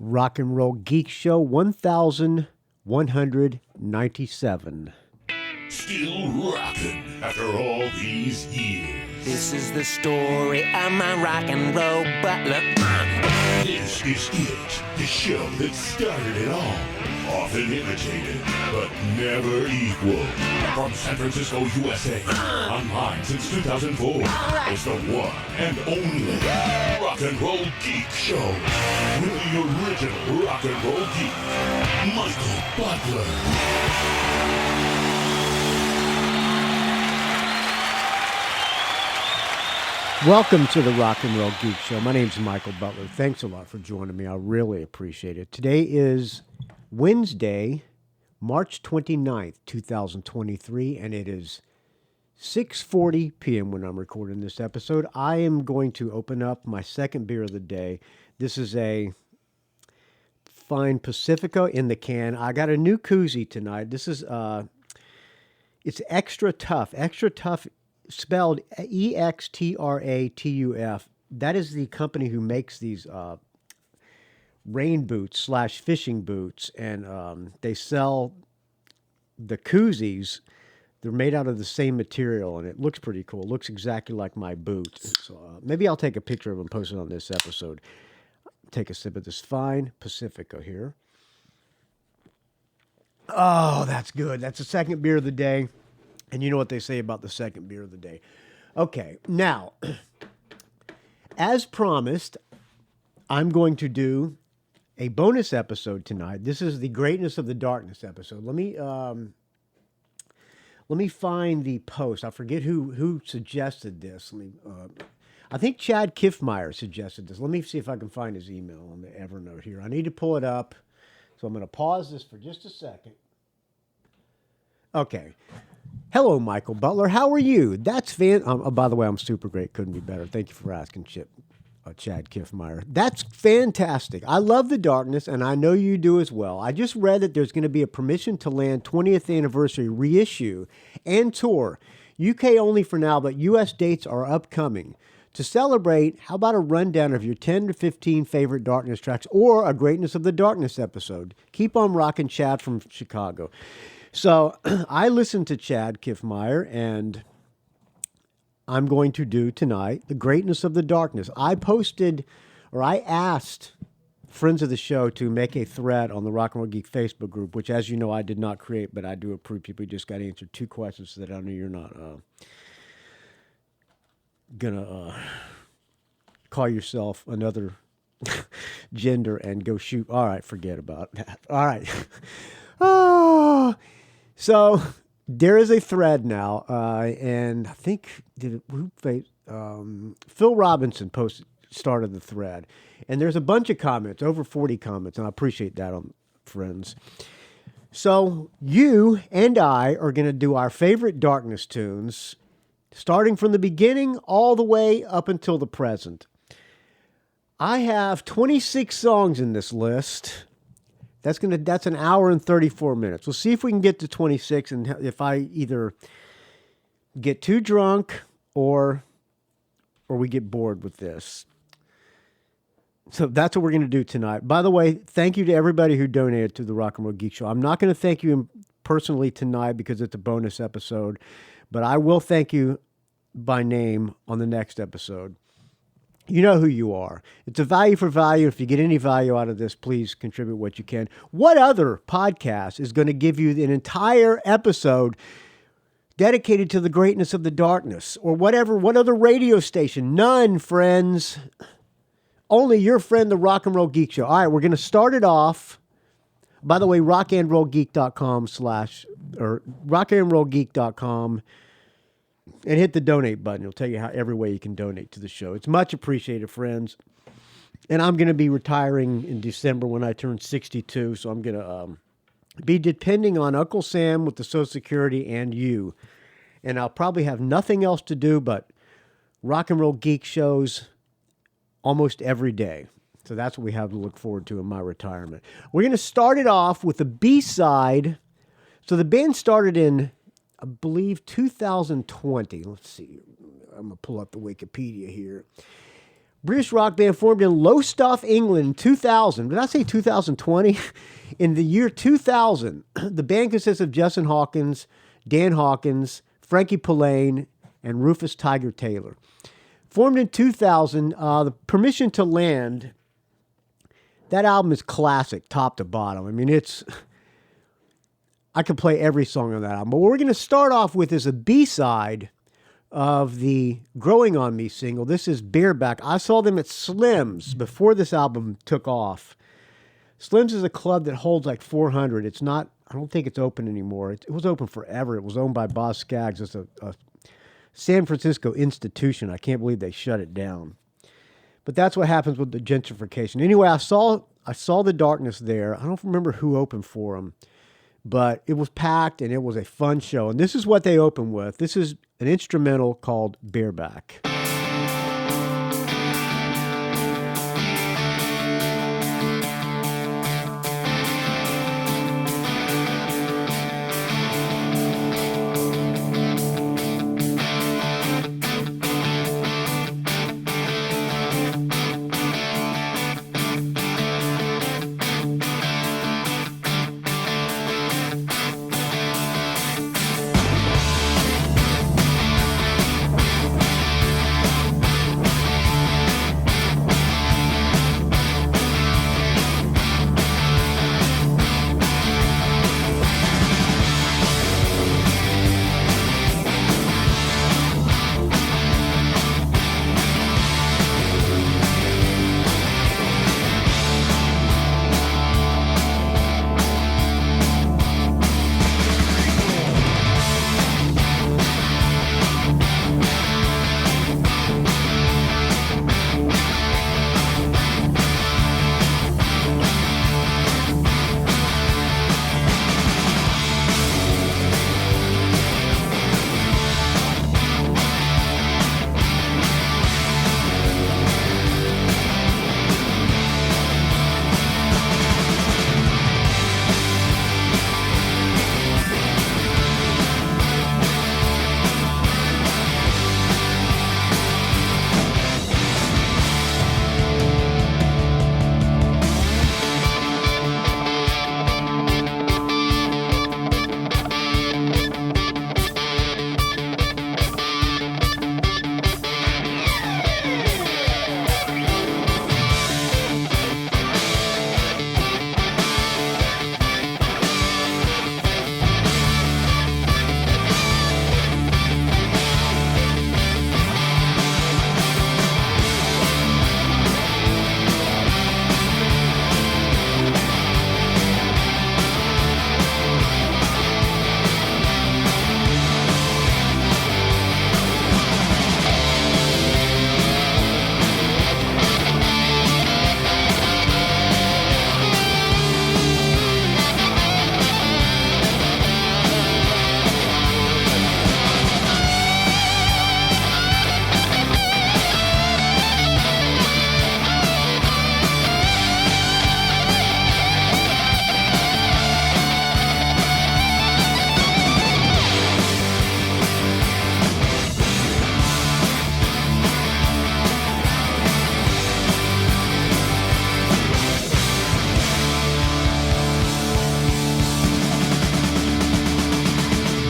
Rock and Roll Geek Show 1197. Still rocking after all these years. This is the story of my rock and roll butler. This is it, the show that started it all. Often imitated, but never equal. From San Francisco, USA. Online since 2004. It's the one and only Rock and Roll Geek Show. With the original Rock and Roll Geek, Michael Butler. Welcome to the Rock and Roll Geek Show. My name's Michael Butler. Thanks a lot for joining me. I really appreciate it. Today is Wednesday, March 29th, 2023, and it is 6:40 p.m. when I'm recording this episode. I am going to open up my second beer of the day. This is a fine Pacifico in the can. I got a new koozie tonight. This is, it's Extra Tough. Extra Tough, spelled E-X-T-R-A-T-U-F. That is the company who makes these rain boots / fishing boots, and they sell the koozies. They're made out of the same material, and it looks pretty cool. It looks exactly like my boot. So maybe I'll take a picture of them, post it on this episode. Take a sip of this fine Pacifico here. Oh, that's good. That's the second beer of the day. And you know what they say about the second beer of the day. Okay, now, as promised, I'm going to do a bonus episode tonight. This is the Greatness of the Darkness episode. Let me find the post. I forget who suggested this. I think Chad Kiffmeyer suggested this. Let me see if I can find his email on the Evernote here. I need to pull it up, so I'm going to pause this for just a second. Okay. Hello, Michael Butler. How are you? That's by the way, I'm super great. Couldn't be better. Thank you for asking, Chad Kiffmeyer. That's fantastic. I love the darkness, and I know you do as well. I just read that there's going to be a Permission to Land 20th anniversary reissue and tour. UK only for now, but US dates are upcoming. To celebrate, how about a rundown of your 10 to 15 favorite Darkness tracks or a Greatness of the Darkness episode? Keep on rocking, Chad from Chicago. So I listened to Chad Kiffmeyer, and I'm going to do tonight the Greatness of the Darkness. I asked friends of the show to make a thread on the Rock and Roll Geek Facebook group, which, as you know, I did not create, but I do approve people just got to answer 2 questions so that I know you're not gonna call yourself another gender and go shoot. All right, forget about that. All right. Oh. So there is a thread now, and I think Phil Robinson started the thread, and there's a bunch of comments, over 40 comments, and I appreciate that, friends. So you and I are going to do our favorite Darkness tunes, starting from the beginning all the way up until the present. I have 26 songs in this list. That's an hour and 34 minutes. We'll see if we can get to 26, and if I either get too drunk or we get bored with this. So that's what we're going to do tonight. By the way, thank you to everybody who donated to the Rock and Roll Geek Show. I'm not going to thank you personally tonight because it's a bonus episode, but I will thank you by name on the next episode. You know who you are. It's a value for value. If you get any value out of this, please contribute what you can. What other podcast is going to give you an entire episode dedicated to the Greatness of the Darkness? Or what other radio station? None, friends. Only your friend, the Rock and Roll Geek Show. All right, we're going to start it off. By the way, rockandrollgeek.com or rockandrollgeek.com. And hit the donate button. It'll tell you every way you can donate to the show. It's much appreciated, friends. And I'm going to be retiring in December when I turn 62. So I'm going to be depending on Uncle Sam with the Social Security and you. And I'll probably have nothing else to do but Rock and Roll Geek shows almost every day. So that's what we have to look forward to in my retirement. We're going to start it off with a B-side. So the band started in, I believe, 2020. Let's see. I'm going to pull up the Wikipedia here. British rock band formed in Lowestoft, England in 2000. Did I say 2020? In the year 2000, the band consists of Justin Hawkins, Dan Hawkins, Frankie Pillane, and Rufus Tiger Taylor. Formed in 2000, the Permission to Land, that album is classic, top to bottom. I mean, I could play every song on that album. But what we're going to start off with is a B-side of the Growing On Me single. This is Bareback. I saw them at Slim's before this album took off. Slim's is a club that holds like 400. It's not, I don't think it's open anymore. It was open forever. It was owned by Boz Scaggs. It's a San Francisco institution. I can't believe they shut it down. But that's what happens with the gentrification. Anyway, I saw the Darkness there. I don't remember who opened for them, but it was packed and it was a fun show. And this is what they opened with. This is an instrumental called Bareback.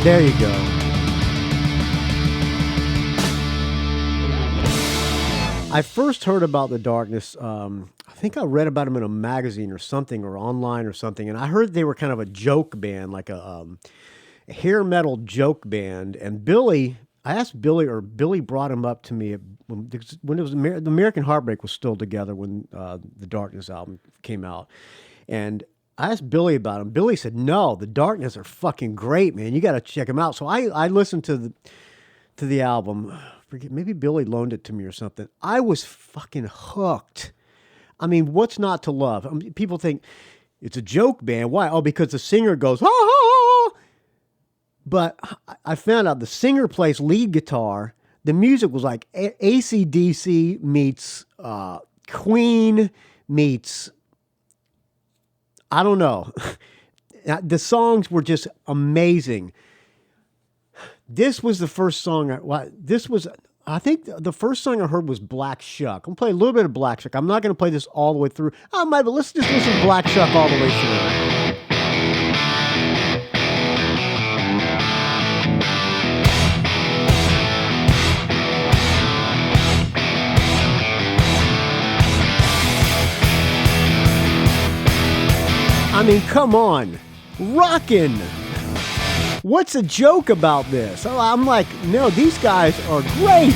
There you go. I first heard about the Darkness, I think I read about them in a magazine or something, or online or something, and I heard they were kind of a joke band, like a hair metal joke band. And Billy, I asked Billy, or Billy brought him up to me when it was the American Heartbreak was still together when the Darkness album came out, and I asked Billy about him. Billy said, "No, the Darkness are fucking great, man. You got to check them out." So I listened to the album. Maybe Billy loaned it to me or something. I was fucking hooked. I mean, what's not to love? I mean, people think it's a joke band. Why? Oh, because the singer goes, ha, ha, ha. But I found out the singer plays lead guitar. The music was like AC/DC meets Queen meets, I don't know. The songs were just amazing. This was the first song. This was I think the first song I heard was Black Shuck. I'm going to play a little bit of Black Shuck. I'm not going to play this all the way through. I might, but let's just listen to Black Shuck all the way through. I mean, come on. Rockin'. What's a joke about this? Oh, I'm like, no, these guys are great.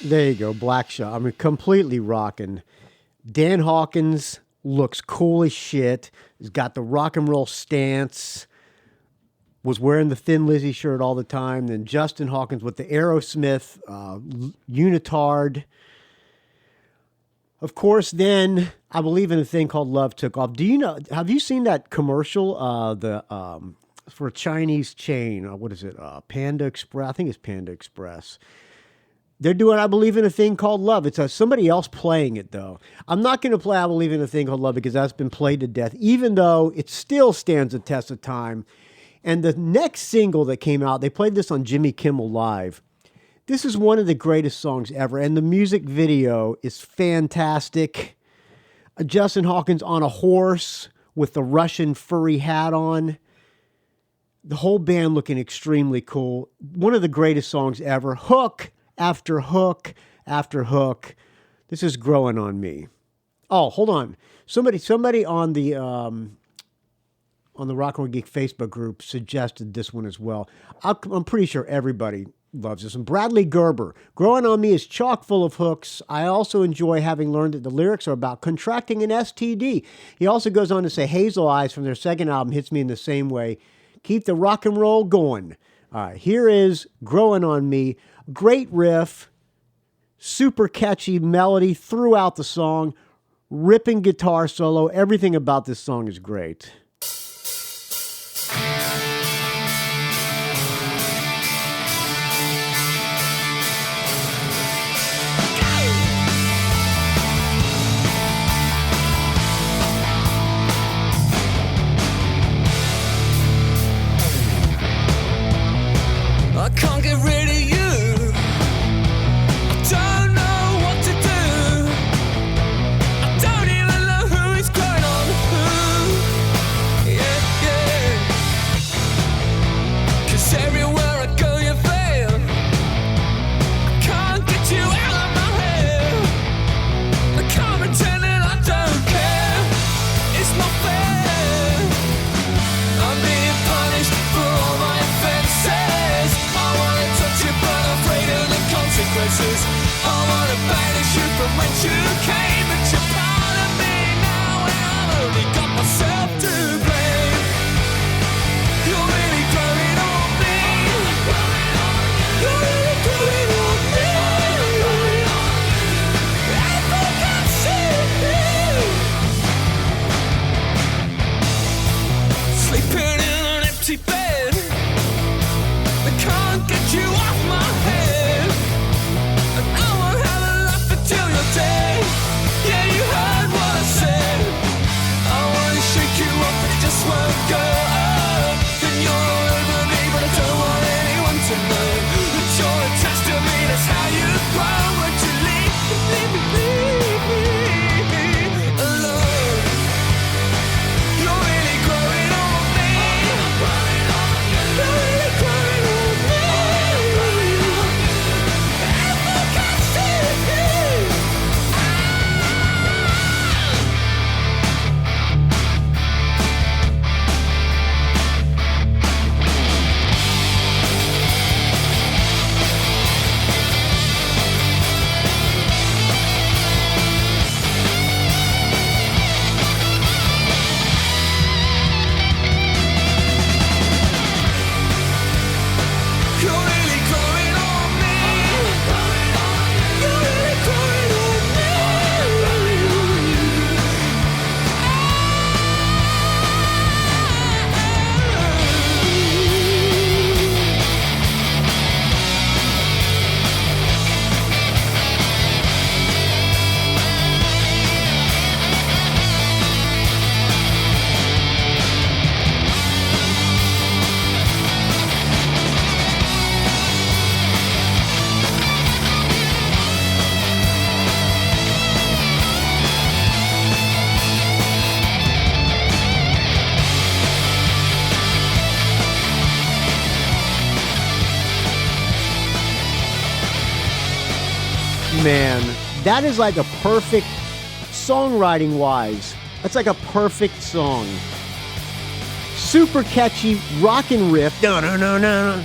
There you go, Black Shuck. I mean, completely rocking. Dan Hawkins looks cool as shit. He's got the rock and roll stance. Was wearing the Thin Lizzy shirt all the time. Then Justin Hawkins with the Aerosmith unitard. Of course, then I Believe in a Thing Called Love took off. Do you know? Have you seen that commercial? For a Chinese chain. What is it? Panda Express. I think it's Panda Express. They're doing I Believe in a Thing Called Love. It's somebody else playing it, though. I'm not going to play I Believe in a Thing Called Love because that's been played to death, even though it still stands the test of time. And the next single that came out, they played this on Jimmy Kimmel Live. This is one of the greatest songs ever, and the music video is fantastic. Justin Hawkins on a horse with the Russian furry hat on. The whole band looking extremely cool. One of the greatest songs ever. Hook after hook after hook. This is growing on me. Oh, hold on. Somebody on the Rock and Roll Geek Facebook group suggested this one as well. I'm pretty sure everybody loves this one. Bradley Gerber. Growing on Me is chock full of hooks. I also enjoy having learned that the lyrics are about contracting an STD. He also goes on to say Hazel Eyes from their second album hits me in the same way. Keep the rock and roll going. All right, here is Growing on Me. Great riff, super catchy melody throughout the song, ripping guitar solo. Everything about this song is great. roses. I wanna banish you from whence you came, but you're part of me now, and I've only got myself to blame. You're really growing on me. You're really growing on me. I think I see you. Sleeping in an empty bed, I can't get you off my head, and I won't have a laugh until you're dead. Yeah, you heard what I said. I wanna shake you up, but it just won't go up. Then you're all over me, but I don't want anyone to know that you're attached to me. That's how you grow. Won't you leave me alone? You're really growing on me. You're really growing on me. I think I see you. You're really growing on me. You're really growing on me. Man, that is like a perfect songwriting wise. That's like a perfect song. Super catchy rockin' riff. No.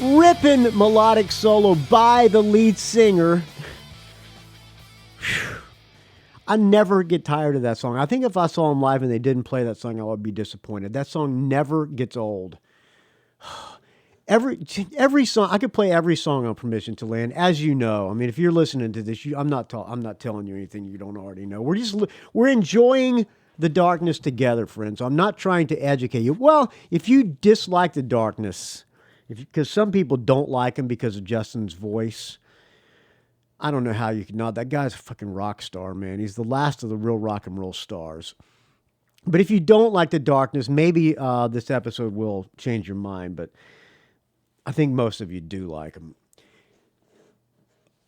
Ripping melodic solo by the lead singer. Whew. I never get tired of that song. I think if I saw them live and they didn't play that song, I would be disappointed. That song never gets old. Every song, I could play every song on Permission to Land, as you know. I mean, if you're listening to this, I'm not telling you anything you don't already know. We're enjoying the darkness together, friends. I'm not trying to educate you. Well, if you dislike the darkness, because some people don't like him because of Justin's voice, I don't know how you can not. That guy's a fucking rock star, man. He's the last of the real rock and roll stars. But if you don't like the darkness, maybe this episode will change your mind, but I think most of you do like him.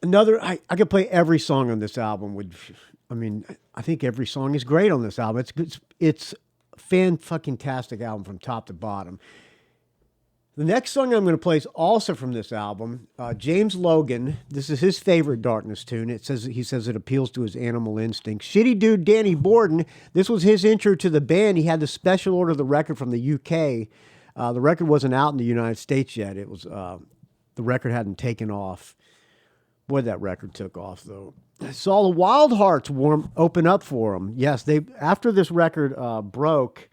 I could play every song on this album. I think every song is great on this album. It's a fan-fucking-tastic album from top to bottom. The next song I'm going to play is also from this album. James Logan, this is his favorite Darkness tune. He says it appeals to his animal instincts. Shitty dude Danny Borden, this was his intro to the band. He had to special order the record from the UK. The record wasn't out in the United States yet. It was the record hadn't taken off. Boy, that record took off, though. Saw the Wild Hearts open up for him. Yes, after this record broke,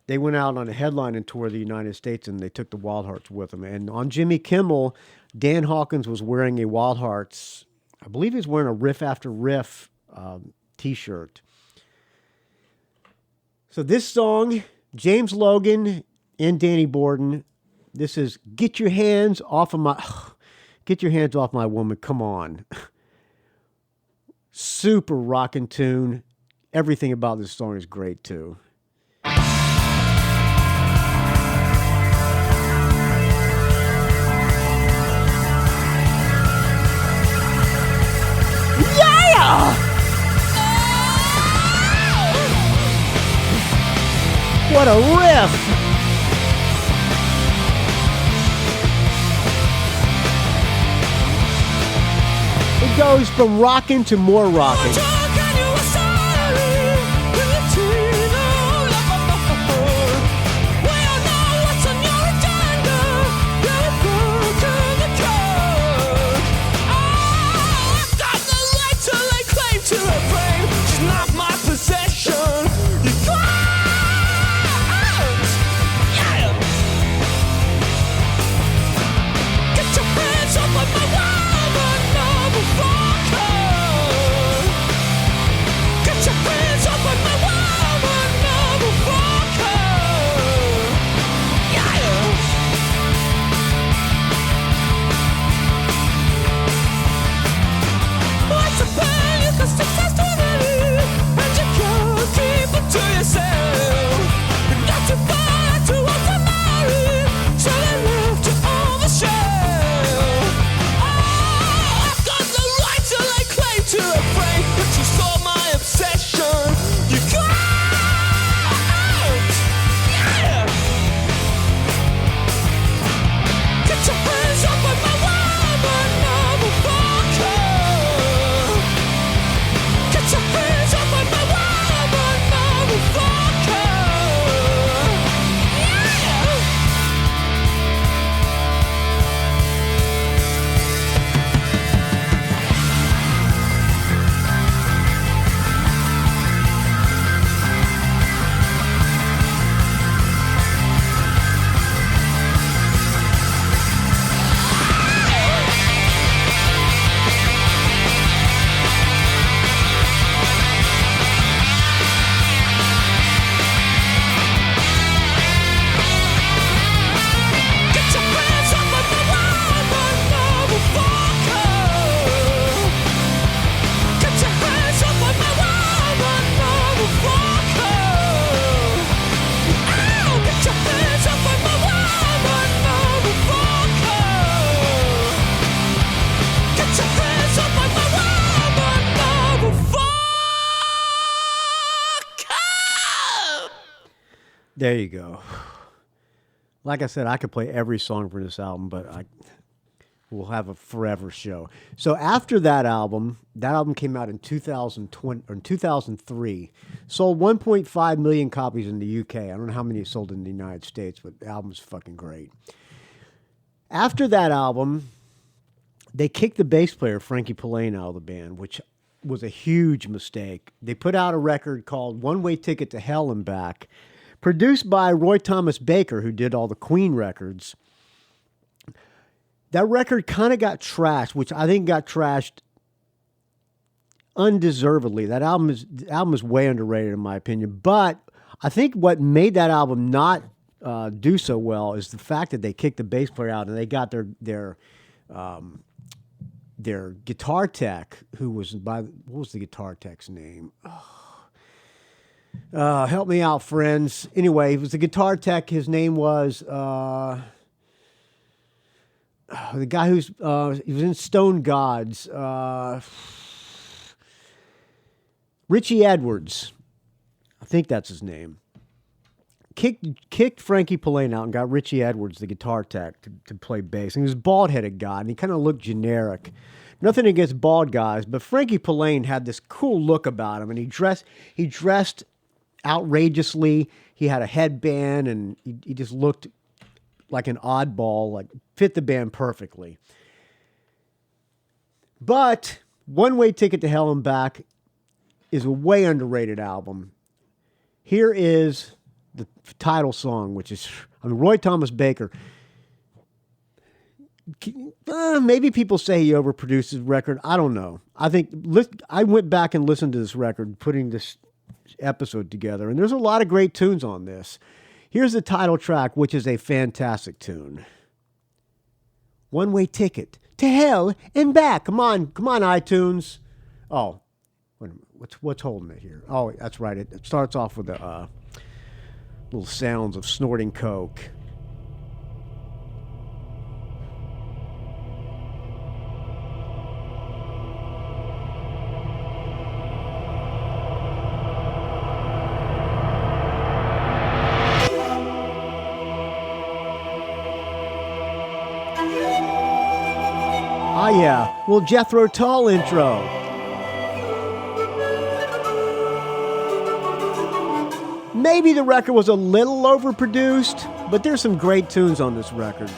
they went out on a headlining tour of the United States, and they took the Wild Hearts with them. And on Jimmy Kimmel, Dan Hawkins was wearing a Wild Hearts, I believe he was wearing a Riff After Riff t-shirt. So this song, James Logan and Danny Borden, this is Get Your Hands Off My Woman, Come On. Super rockin' tune. Everything about this song is great, too. Yeah! What a riff! It goes from rockin' to more rockin'. There you go. Like I said, I could play every song for this album, but we'll have a forever show. So after that album came out in 2020 or in 2003, sold 1.5 million copies in the UK. I don't know how many it sold in the United States, but the album's fucking great. After that album, they kicked the bass player, Frankie Pawlak, out of the band, which was a huge mistake. They put out a record called One Way Ticket to Hell and Back, produced by Roy Thomas Baker, who did all the Queen records. That record kind of got trashed, which I think got trashed undeservedly. That album is way underrated in my opinion. But I think what made that album not do so well is the fact that they kicked the bass player out and they got their guitar tech, who was what was the guitar tech's name? Help me out, friends. Anyway, it was the guitar tech. His name was the guy he was in Stone Gods. Richie Edwards, I think that's his name. Kicked Frankie Pawlak out and got Richie Edwards, the guitar tech, to play bass. And he was a bald-headed guy, and he kind of looked generic. Nothing against bald guys, but Frankie Pawlak had this cool look about him, and he dressed outrageously. He had a headband, and he just looked like an oddball, like fit the band perfectly. But One Way Ticket to Hell and Back is a way underrated album. Here is the title song, which is Roy Thomas Baker. Maybe people say he overproduced his record. I don't know. I went back and listened to this record, putting this episode together, and there's a lot of great tunes on this. Here's the title track, which is a fantastic tune. One Way Ticket to Hell and Back. Come on, iTunes. Oh, wait a minute. What's holding it here? Oh, that's right. It starts off with the little sounds of snorting coke. Yeah, well, Jethro Tull intro. Maybe the record was a little overproduced, but there's some great tunes on this record.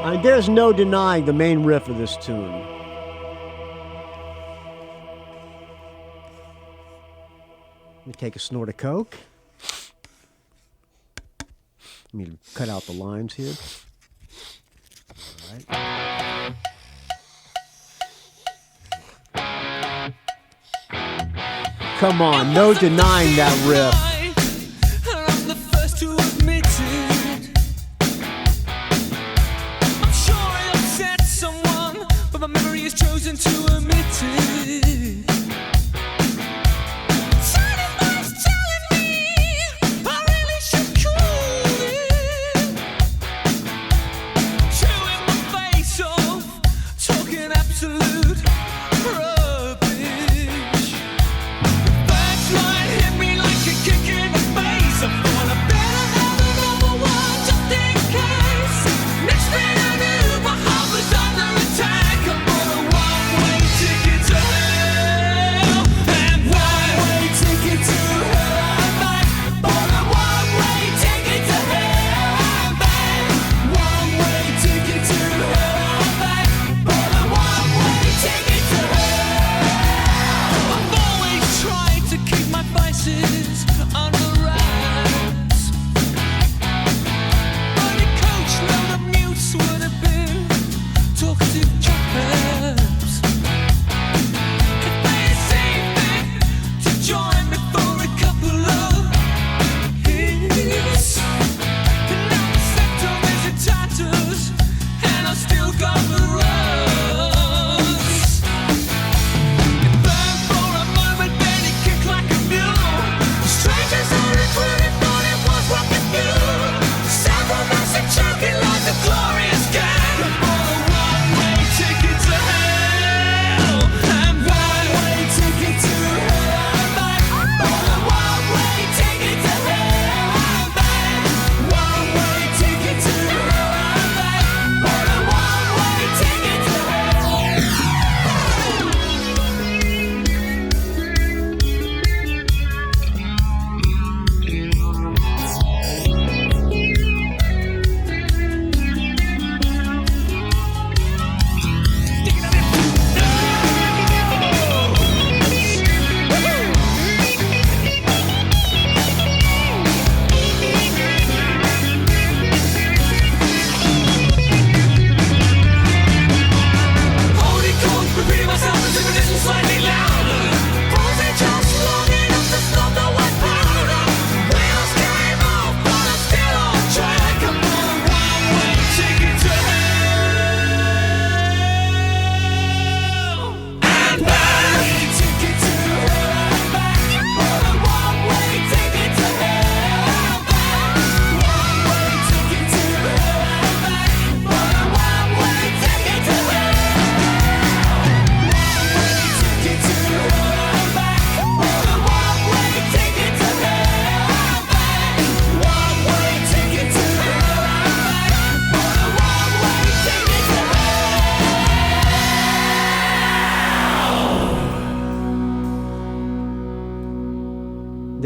I mean, there's no denying the main riff of this tune. Let me take a snort of coke. Let me cut out the lines here. Right. Come on, no denying that riff. I'm the first to admit it. I'm sure I upset someone, but my memory has chosen to omit it. Silent voice telling me I really should cool it. Chewing my face off, talking absolute rubbish. That's why it hit me like a kick in the face. I thought I better have another one just in case. Next thing I knew, my heart was under attack. I bought a one-way ticket to hell.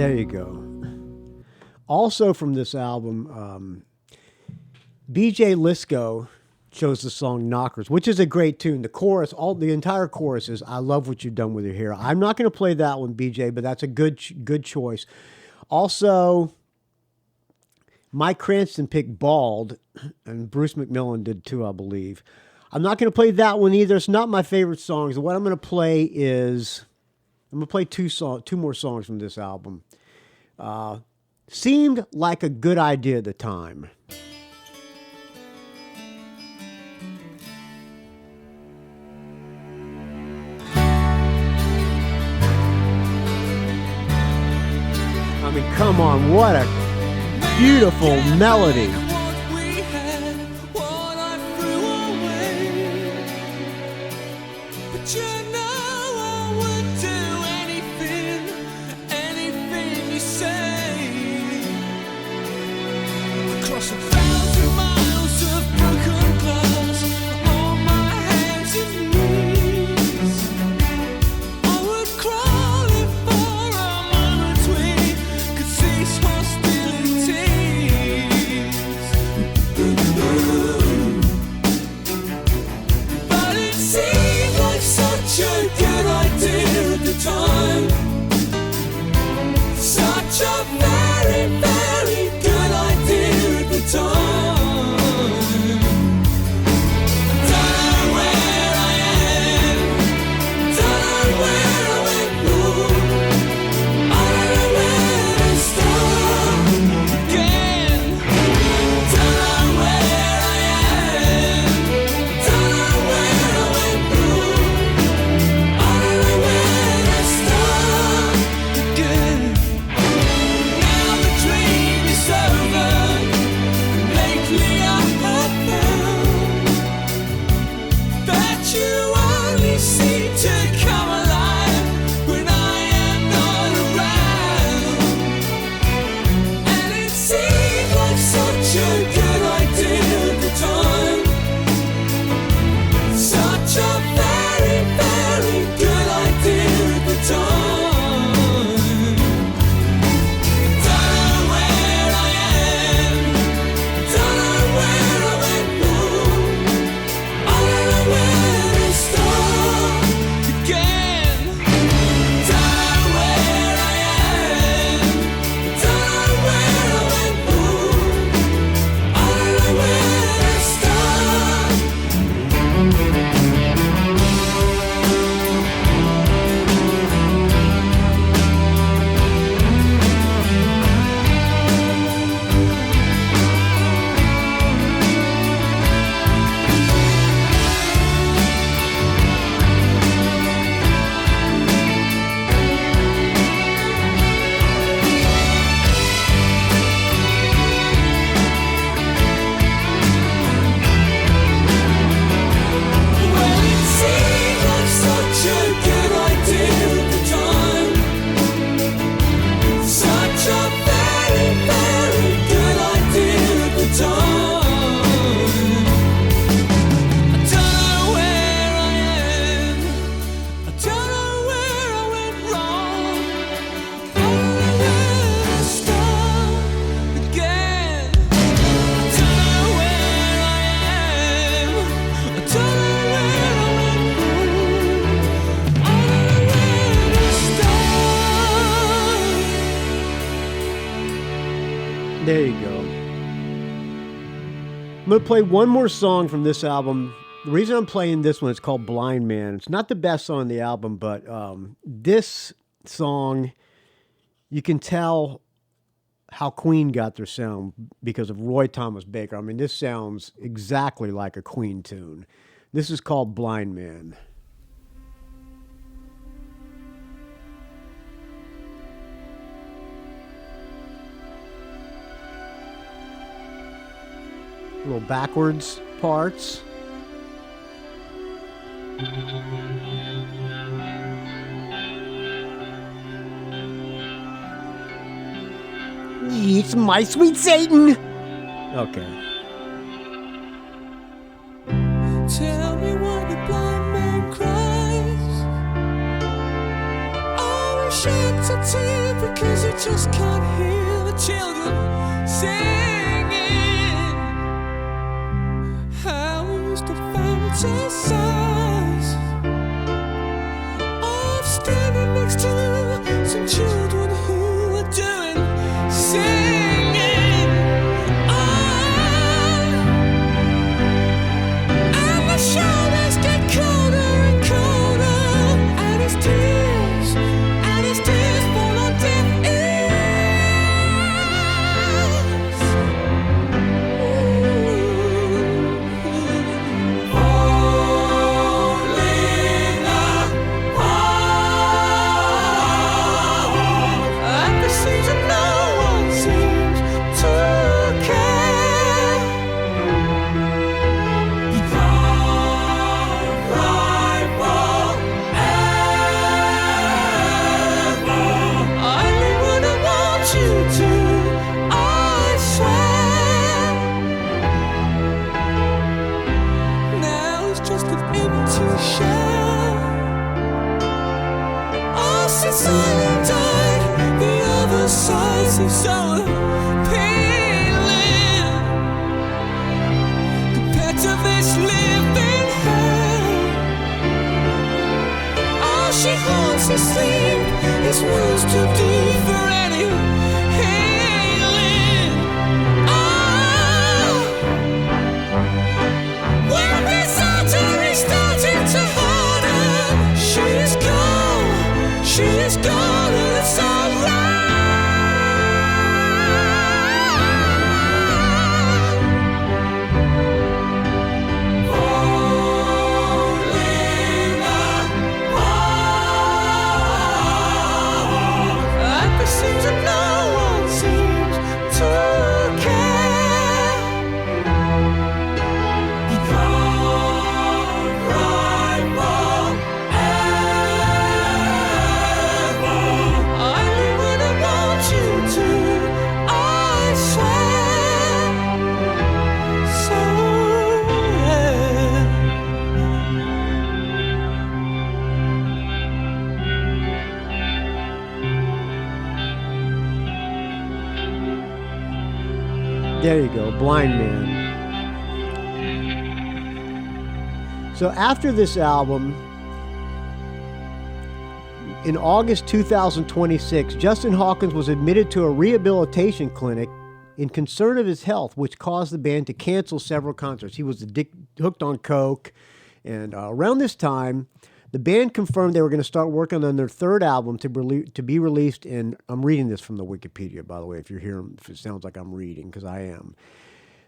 There you go. Also from this album, B.J. Lisko chose the song Knockers, which is a great tune. The chorus, the entire chorus is, I love what you've done with your hair. I'm not going to play that one, BJ, but that's a good choice. Also, Mike Cranston picked Bald, and Bruce McMillan did too, I believe. I'm not going to play that one either. It's not my favorite songs. What I'm going to play is, I'm going to play two more songs from this album. Seemed like a good idea at the time. I mean, come on, what a beautiful melody. There you go. I'm going to play one more song from this album. The reason I'm playing this one is called Blind Man. It's not the best song on the album, but this song, you can tell how Queen got their sound because of Roy Thomas Baker. I mean, this sounds exactly like a Queen tune. This is called Blind Man. Little backwards parts. It's my sweet Satan. Okay. Tell me why the blind man cries. Oh, shit, a tip because you just can't hear the children singing. How I used to fantasize of standing next to some children who are doing singing. And the shoulders get colder and colder, and his tears fall on deaf ears. Falling apart at the seams, and no one seems to care. Right forever. I only wanna want you to, I swear. Now it's just an empty shell. Oh, since I died, the other side seems so appealing compared to this living hell. Oh, she haunts his sleep, his wounds too deep for any healing. Oh, when his arteries starting to harden, she is gone, and it's alright. Falling apart at the seams, and no one seems to care. Right forever. I only wanna want you to, I swear. So There you go, Blind Man. So after this album, in August 2026, Justin Hawkins was admitted to a rehabilitation clinic in concern of his health, which caused the band to cancel several concerts. He was hooked on coke, and around this time, the band confirmed they were going to start working on their third album to be released in, I'm reading this from the Wikipedia, by the way, if it sounds like I'm reading, because I am.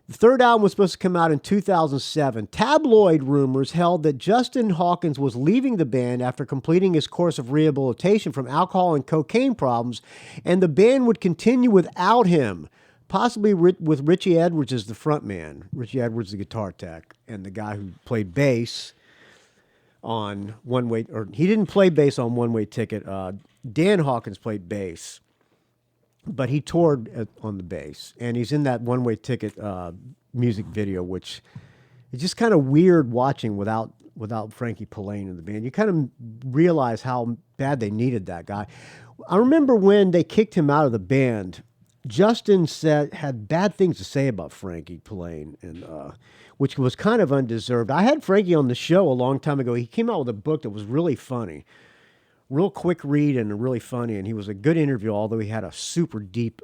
The third album was supposed to come out in 2007. Tabloid rumors held that Justin Hawkins was leaving the band after completing his course of rehabilitation from alcohol and cocaine problems, and the band would continue without him, possibly with Richie Edwards as the frontman. Richie Edwards, the guitar tech, and the guy who played bass on One Way, or he didn't play bass on One Way Ticket. Dan Hawkins played bass, but he toured on the bass, and he's in that One Way Ticket music video, which is just kind of weird watching without Frankie Pallane in the band. You kind of realize how bad they needed that guy. I remember when they kicked him out of the band, Justin had bad things to say about Frankie Pallane, and which was kind of undeserved. I had Frankie on the show a long time ago. He came out with a book that was really funny. Real quick read and really funny, and he was a good interview, although he had a super deep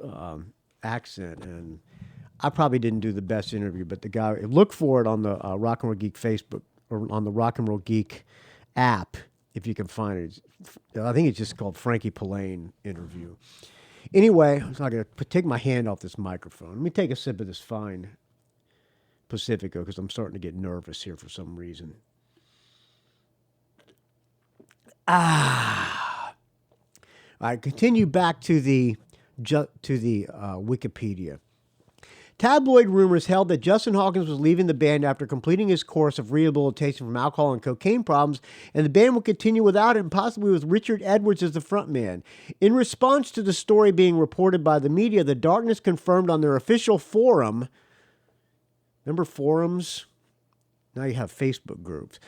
accent, and I probably didn't do the best interview, but the guy, look for it on the Rock and Roll Geek Facebook, or on the Rock and Roll Geek app, if you can find it. I think it's just called Frankie Pallane interview. Anyway, I'm not going to take my hand off this microphone. Let me take a sip of this fine Pacifico, because I'm starting to get nervous here for some reason. All right, continue back to the Wikipedia. Tabloid rumors held that Justin Hawkins was leaving the band after completing his course of rehabilitation from alcohol and cocaine problems, and the band would continue without him, possibly with Richard Edwards as the frontman. In response to the story being reported by the media, the Darkness confirmed on their official forum. Remember forums? Now you have Facebook groups.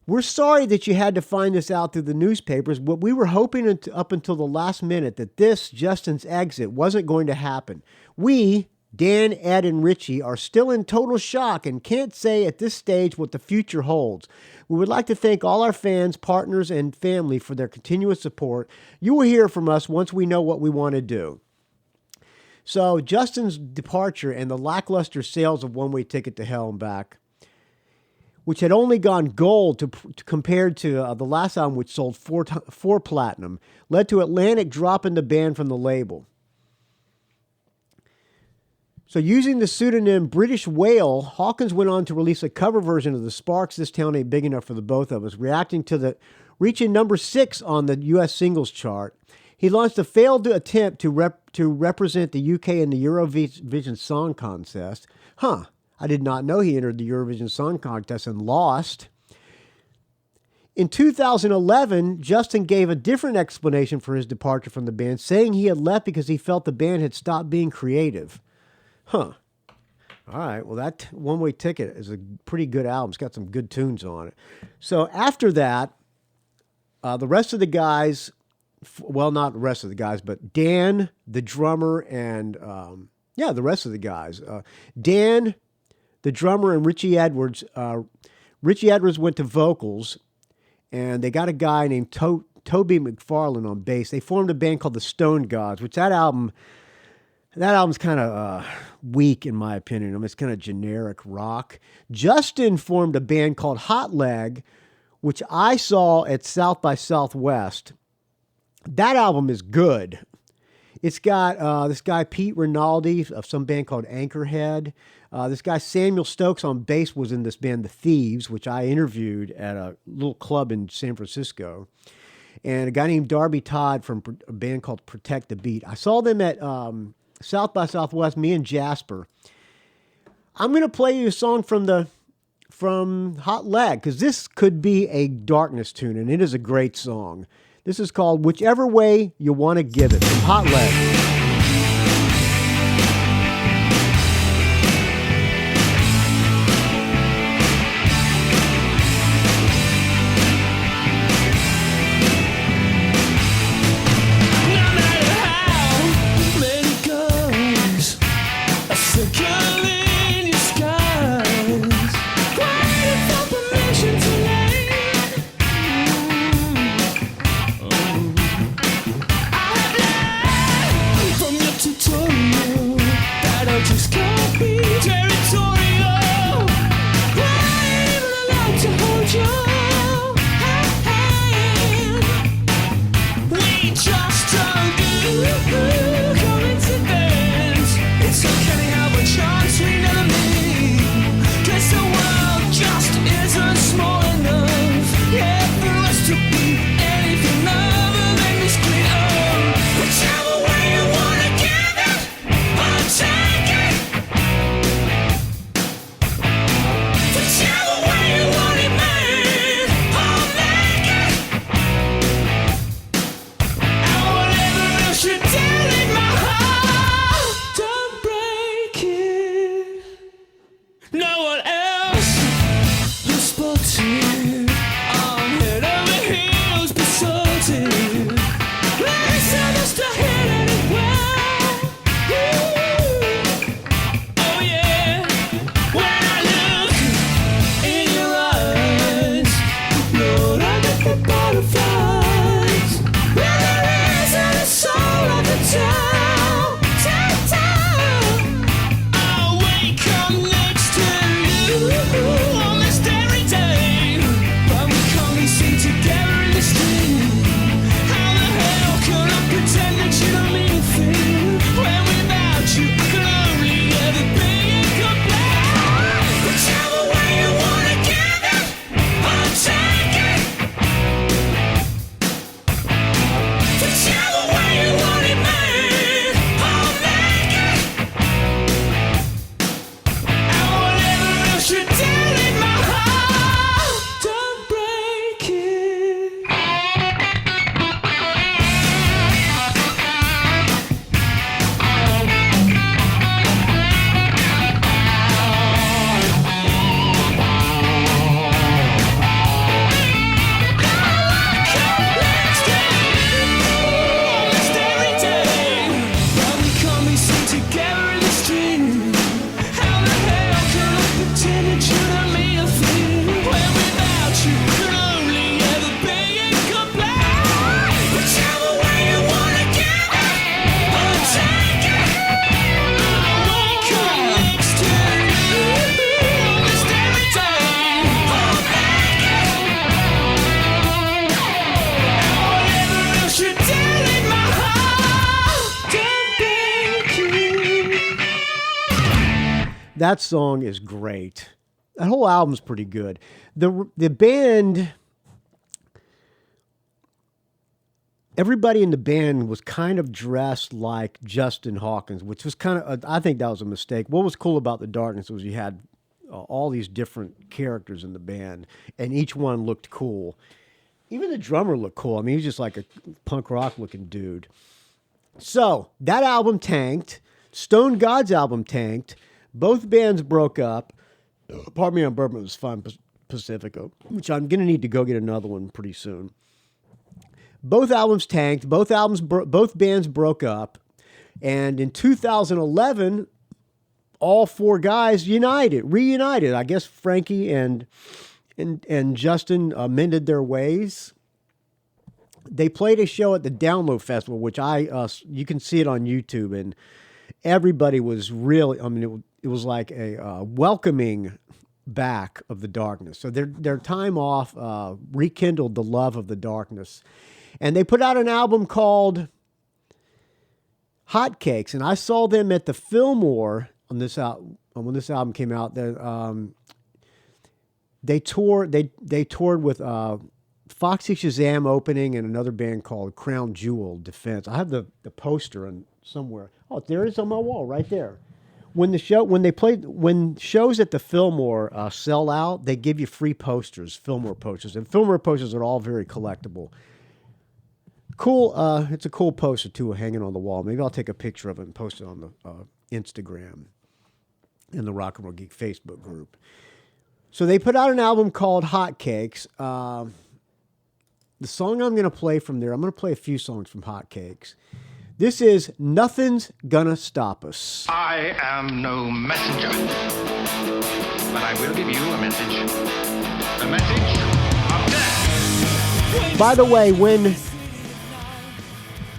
We're sorry that you had to find this out through the newspapers, but we were hoping up until the last minute that this, Justin's exit, wasn't going to happen. We, Dan, Ed, and Richie, are still in total shock and can't say at this stage what the future holds. We would like to thank all our fans, partners, and family for their continuous support. You will hear from us once we know what we want to do. So, Justin's departure and the lackluster sales of One Way Ticket to Hell and Back, which had only gone gold compared to the last album, which sold four platinum, led to Atlantic dropping the band from the label. So using the pseudonym British Whale, Hawkins went on to release a cover version of the Sparks, This Town Ain't Big Enough for the Both of Us, reaching number 6 on the U.S. singles chart. He launched a failed attempt to represent the UK in the Eurovision Song Contest. I did not know he entered the Eurovision Song Contest and lost. In 2011, Justin gave a different explanation for his departure from the band, saying he had left because he felt the band had stopped being creative. All right, well, that One Way Ticket is a pretty good album. It's got some good tunes on it. So after that, the rest of the guys, well, not the rest of the guys, but Dan, the drummer, and, the rest of the guys. Dan, the drummer, and Richie Edwards. Richie Edwards went to vocals, and they got a guy named Toby McFarlane on bass. They formed a band called the Stone Gods, which that album's kind of weak in my opinion. I mean, it's kind of generic rock. Justin formed a band called Hot Leg, which I saw at South by Southwest. That album is good. It's got this guy Pete Rinaldi of some band called Anchorhead. This guy Samuel Stokes on bass was in this band, The Thieves, which I interviewed at a little club in San Francisco. And a guy named Darby Todd from a band called Protect the Beat. I saw them at South by Southwest, me and Jasper. I'm going to play you a song from Hot Leg, because this could be a Darkness tune, and it is a great song. This is called Whichever Way You Want to Give It, from Hot Leg. That song is great. That whole album's pretty good. The band, everybody in the band was kind of dressed like Justin Hawkins, which was kind of, I think that was a mistake. What was cool about The Darkness was you had all these different characters in the band, and each one looked cool. Even the drummer looked cool. I mean, he was just like a punk rock looking dude. So that album tanked. Stone God's album tanked. Both bands broke up. Pardon me on Bourbon was fun, Pacifico, which I'm going to need to go get another one pretty soon. Both albums tanked. Both bands broke up. And in 2011, all four guys reunited. I guess Frankie and Justin mended their ways. They played a show at the Download Festival, which you can see it on YouTube, and everybody was really, I mean, it was like a welcoming back of The Darkness. So their time off rekindled the love of The Darkness. And they put out an album called Hotcakes, and I saw them at the Fillmore on this when this album came out. They toured with Foxy Shazam opening and another band called Crown Jewel Defense. I have the poster somewhere. Oh, there it is on my wall right there. When shows at the Fillmore sell out, they give you free posters, Fillmore posters, and Fillmore posters are all very collectible. Cool. It's a cool poster too, hanging on the wall. Maybe I'll take a picture of it and post it on the Instagram and the Rock and Roll Geek Facebook group. So they put out an album called Hotcakes. The song I'm going to play from there, I'm going to play a few songs from Hotcakes. This is Nothing's Gonna Stop Us. I am no messenger, but I will give you a message. The message of death. By the way, when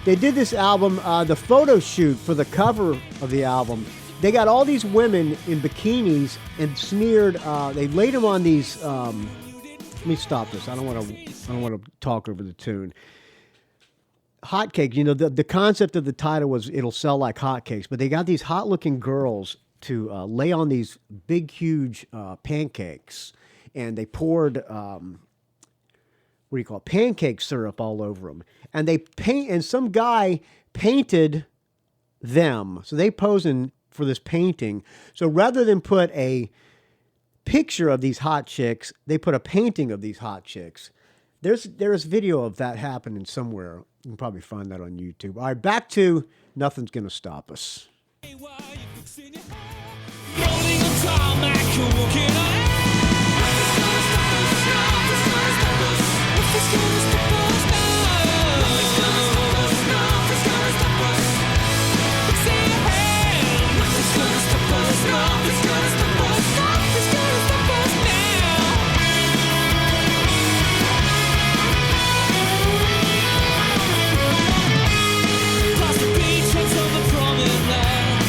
they did this album, the photo shoot for the cover of the album, they got all these women in bikinis and smeared. They laid them on these. Let me stop this. I don't want to talk over the tune. Hotcakes. You know, the concept of the title was it'll sell like hotcakes, but they got these hot-looking girls to lay on these big, huge pancakes, and they poured pancake syrup all over them, and some guy painted them. So they posing for this painting. So rather than put a picture of these hot chicks, they put a painting of these hot chicks. There's video of that happening somewhere. You can probably find that on YouTube. All right, back to Nothing's Gonna Stop Us. Rolling on tarmac, you're walking on air. Nothing's gonna stop us. Nothing's gonna stop us now. Nothing's gonna stop us. Nothing's gonna stop us. It's in your hand. Nothing's gonna stop us. Nothing's gonna stop us. Nothing's gonna stop us now. Across the beach, heads on the promenade.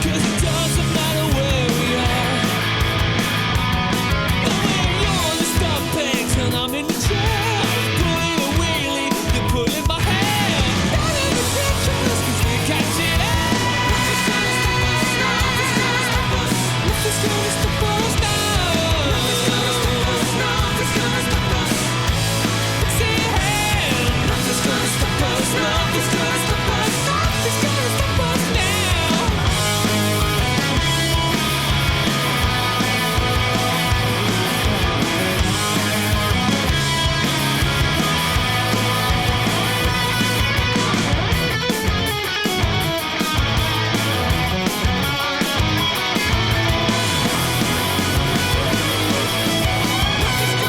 'Cause it doesn't matter where we are. And when you're on the stop pegs and I'm in the chair, pulling a wheelie, you're pulling my hair. Down in the pictures, 'cause we catch it out. Nothing's gonna stop us. Nothing's gonna stop us. Nothing's gonna stop us now. Nothing's gonna stop us. Nothing's gonna stop us. It's in your hand. Nothing's gonna stop us. Nothing's gonna stop us. Nothing's gonna stop us now. Nothing's gonna stop us. Nothing's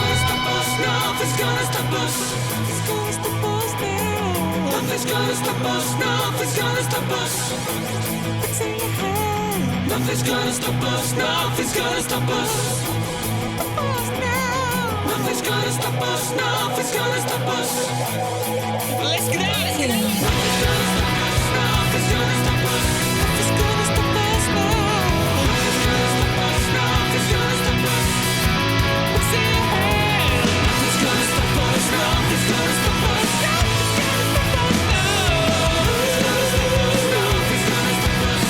gonna stop us now. Nothing's gonna stop us. Nothing's gonna stop us. It's in your hand. Nothing's gonna stop us. Nothing's gonna stop us. Nothing's gonna stop us. Nothing's gonna stop us. Let's get out of here. Nothing's gonna stop us. Nothing's gonna stop us. Nothing's gonna stop us now. Nothing's gonna stop us. Nothing's gonna stop us. It's in your hand. Nothing's gonna stop us. Nothing's gonna stop us. Nothing's gonna stop us now. Nothing's gonna stop us. Nothing's gonna stop us.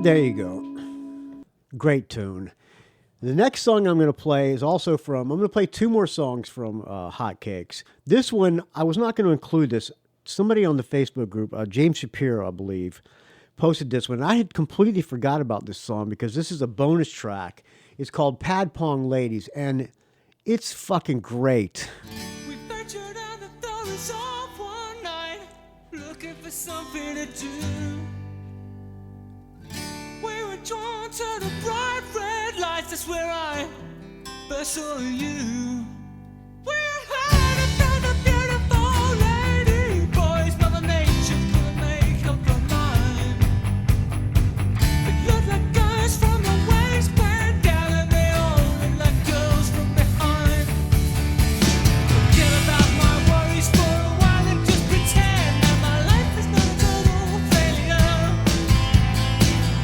There you go. Great tune. The next song I'm going to play is also from, I'm going to play two more songs from Hotcakes. This one, I was not going to include this. Somebody on the Facebook group, James Shapiro, I believe, posted this one. I had completely forgot about this song because this is a bonus track. It's called Pad Pong Ladies, and it's fucking great. We ventured out and thought us off one night, looking for something to do. We were drawn to the bright red lights, that's where I first saw you. We had and found a beautiful lady, boys, Mother Nature couldn't make up her mind. It looked like guys from the waistband down, and they all looked like girls from behind. Forget about my worries for a while and just pretend that my life is not a total failure.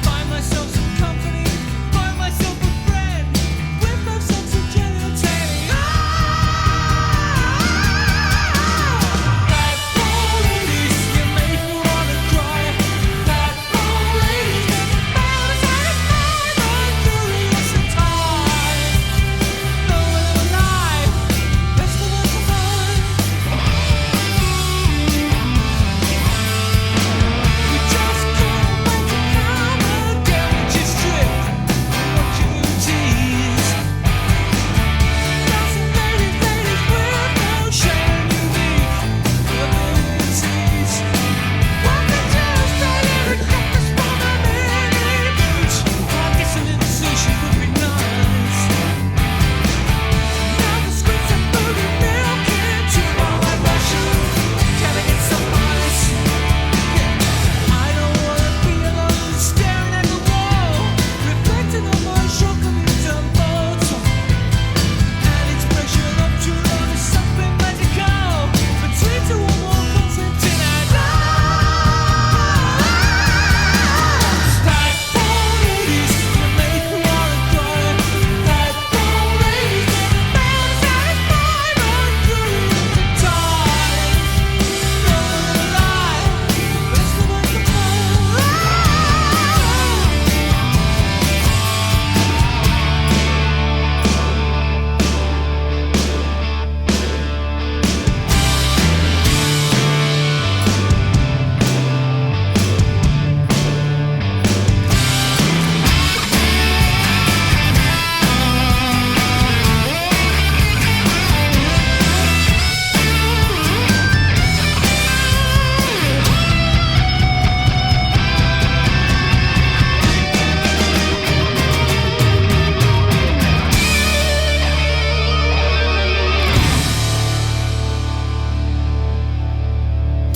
Find myself some company, find myself a friend, with no sense of genitalia. That poor ladies, you make me wanna cry. That poor ladies, never found a satisfied, uncurious and tired. No one alive, best of us alive. You just can't wait to come again, but you strip what you tease. Lots of ladies with no shame, unique abilities. What the Jews say, Erik got this from a mini beach. I guess a little sushi would be nice. Now the streets are food and milk into all my Russian. Gotta get some ice. I don't wanna be alone staring at the wall, reflecting on my shortcomings and faults. An expression of true love is something magical, between two or more Constantine and us. That poor ladies, you make me wanna cry. That poor ladies, never found a satisfied, uncurious and tired. No one alive, best of us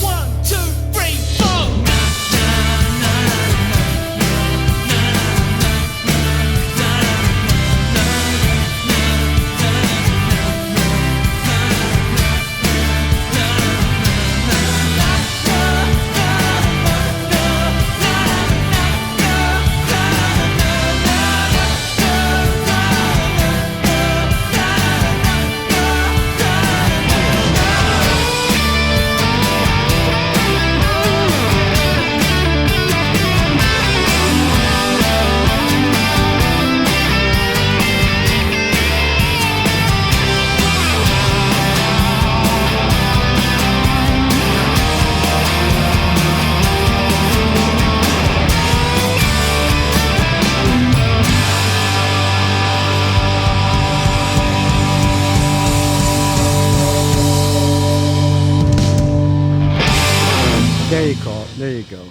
One, two, three, four. There you go.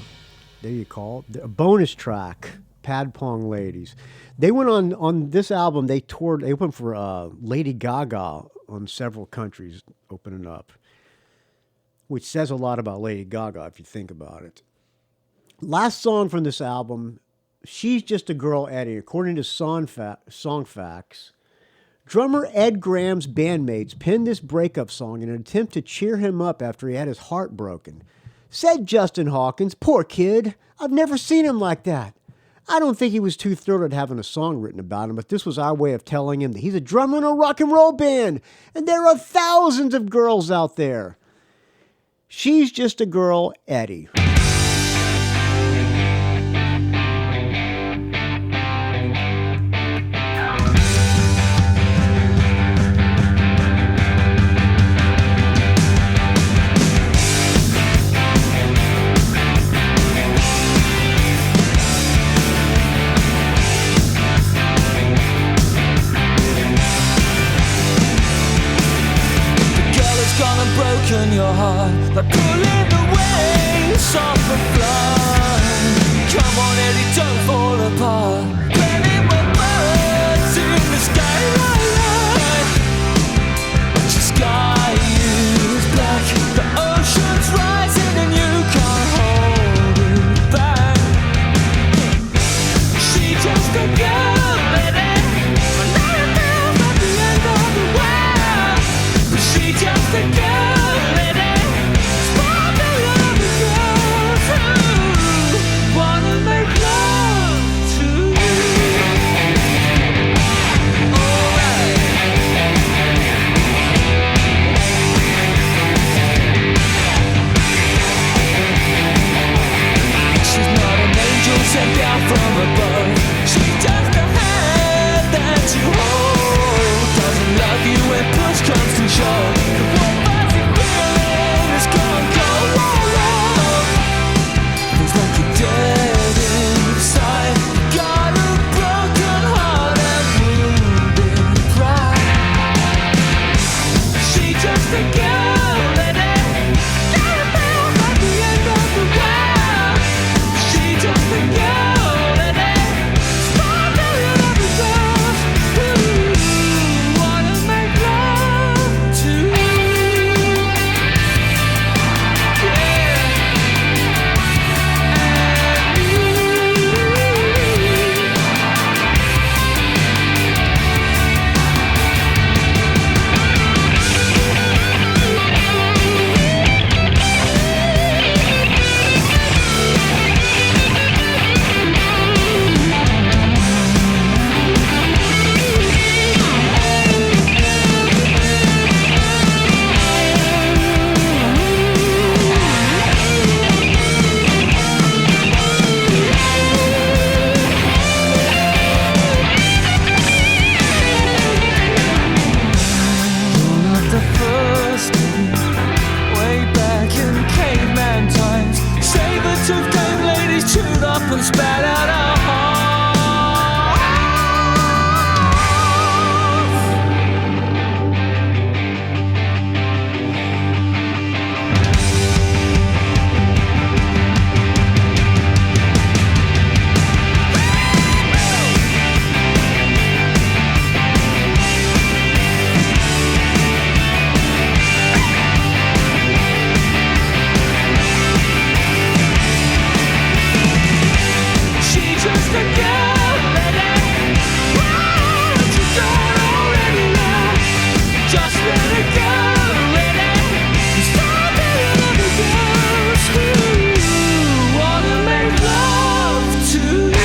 There you call it. A bonus track, Pad Pong Ladies. They went on this album, they toured, they opened for Lady Gaga on several countries opening up, which says a lot about Lady Gaga if you think about it. Last song from this album, She's Just a Girl, Eddie. According to Song Facts, drummer Ed Graham's bandmates penned this breakup song in an attempt to cheer him up after he had his heart broken. Said Justin Hawkins, "Poor kid, I've never seen him like that." I don't think he was too thrilled at having a song written about him, but this was our way of telling him that he's a drummer in a rock and roll band, and there are thousands of girls out there. She's Just a Girl, Eddie. broken your heart, like pulling the wings off a fly. Come on, Eddie, don't fall apart. Planting my birds in the skyline. The sky is black, the ocean's rising, and you can't hold it back. She just a girl, lady, but not a girl at the end of the world. But she just a girl, lady, small million other girls who wanna make love to you. Alright. She's not an angel sent down from above. She's just a hand that you hold. Doesn't love you when push comes to shove. The one fuzzy feeling is gone cold. Feels like you're dead inside. Got a broken heart and wounded pride. She just a girl, lady, got a mouth at the end of the world. She just a girl, lady, small million other girls who wanna make love to you. Not the first way back in caveman times. Saber-toothed game ladies chewed up and spat out our hearts. She just a girl, lady, what you don't already know. Just let it go, lady. Stop being other girls who wanna make love to you.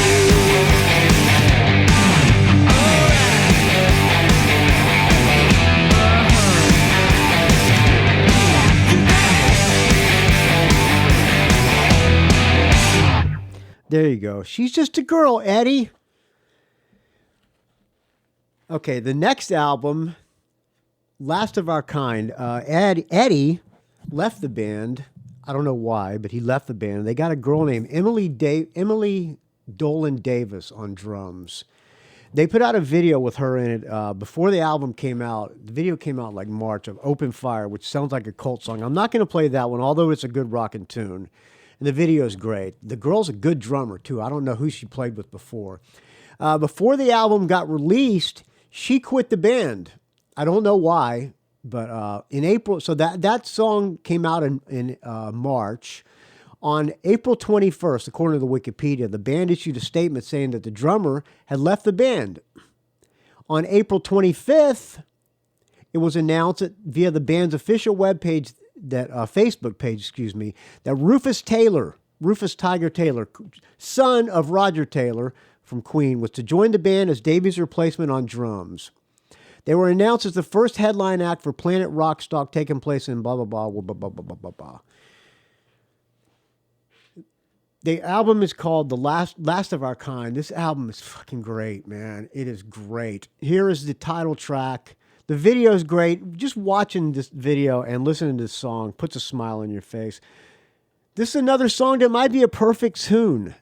There you go. She's just a girl, Eddie. Okay, the next album, Last of Our Kind. Eddie left the band. I don't know why, but he left the band. They got a girl named Emily Dolan Davis on drums. They put out a video with her in it before the album came out. The video came out like March, of Open Fire, which sounds like a cult song. I'm not going to play that one, although it's a good rockin' tune. And the video is great. The girl's a good drummer, too. I don't know who she played with before. Before the album got released, she quit the band. I don't know why, but in April, so that song came out in March. On April 21st, according to the Wikipedia, the band issued a statement saying that the drummer had left the band. On April 25th, it was announced via the band's official webpage, Facebook page, that Rufus Tiger Taylor, son of Roger Taylor from Queen, was to join the band as Davies' replacement on drums. They were announced as the first headline act for Planet Rockstock, taking place in blah, blah, blah, blah, blah, blah, blah, blah, blah. The album is called The Last of Our Kind. This album is fucking great, man. It is great. Here is the title track. The video is great. Just watching this video and listening to this song puts a smile on your face. This is another song that might be a perfect tune.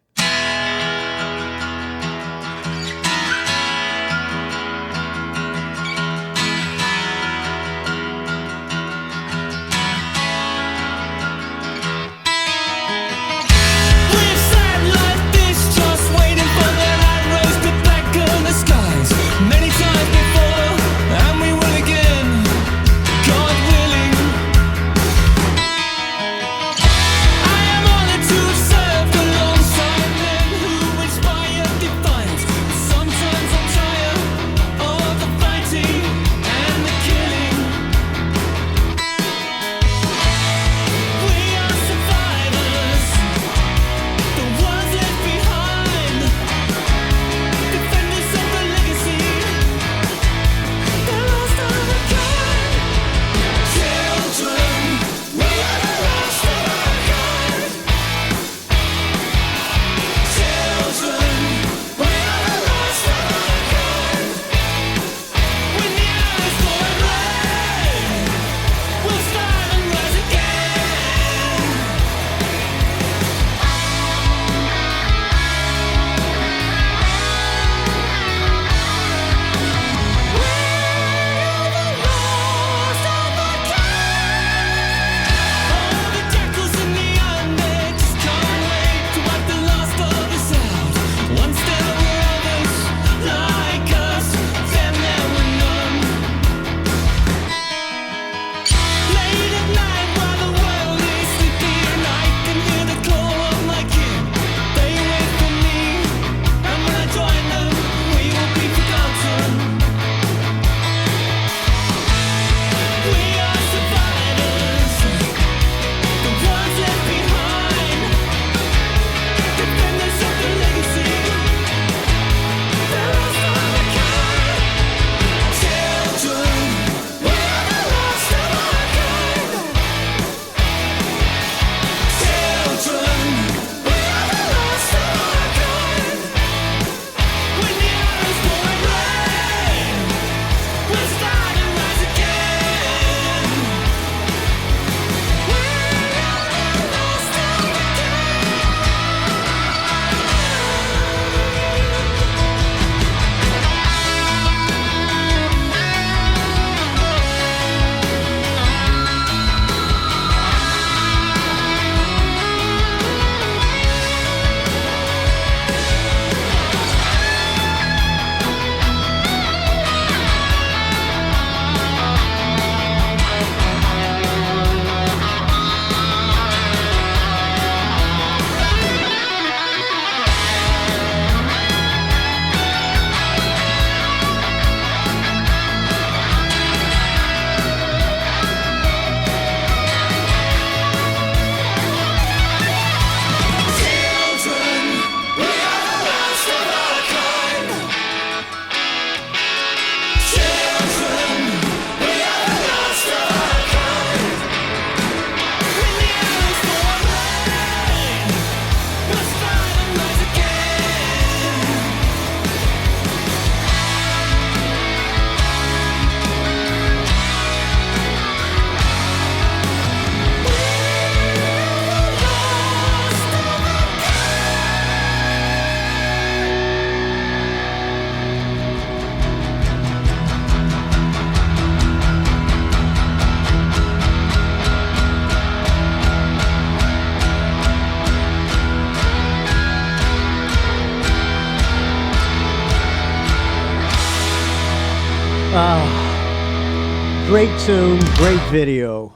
Great tune, great video.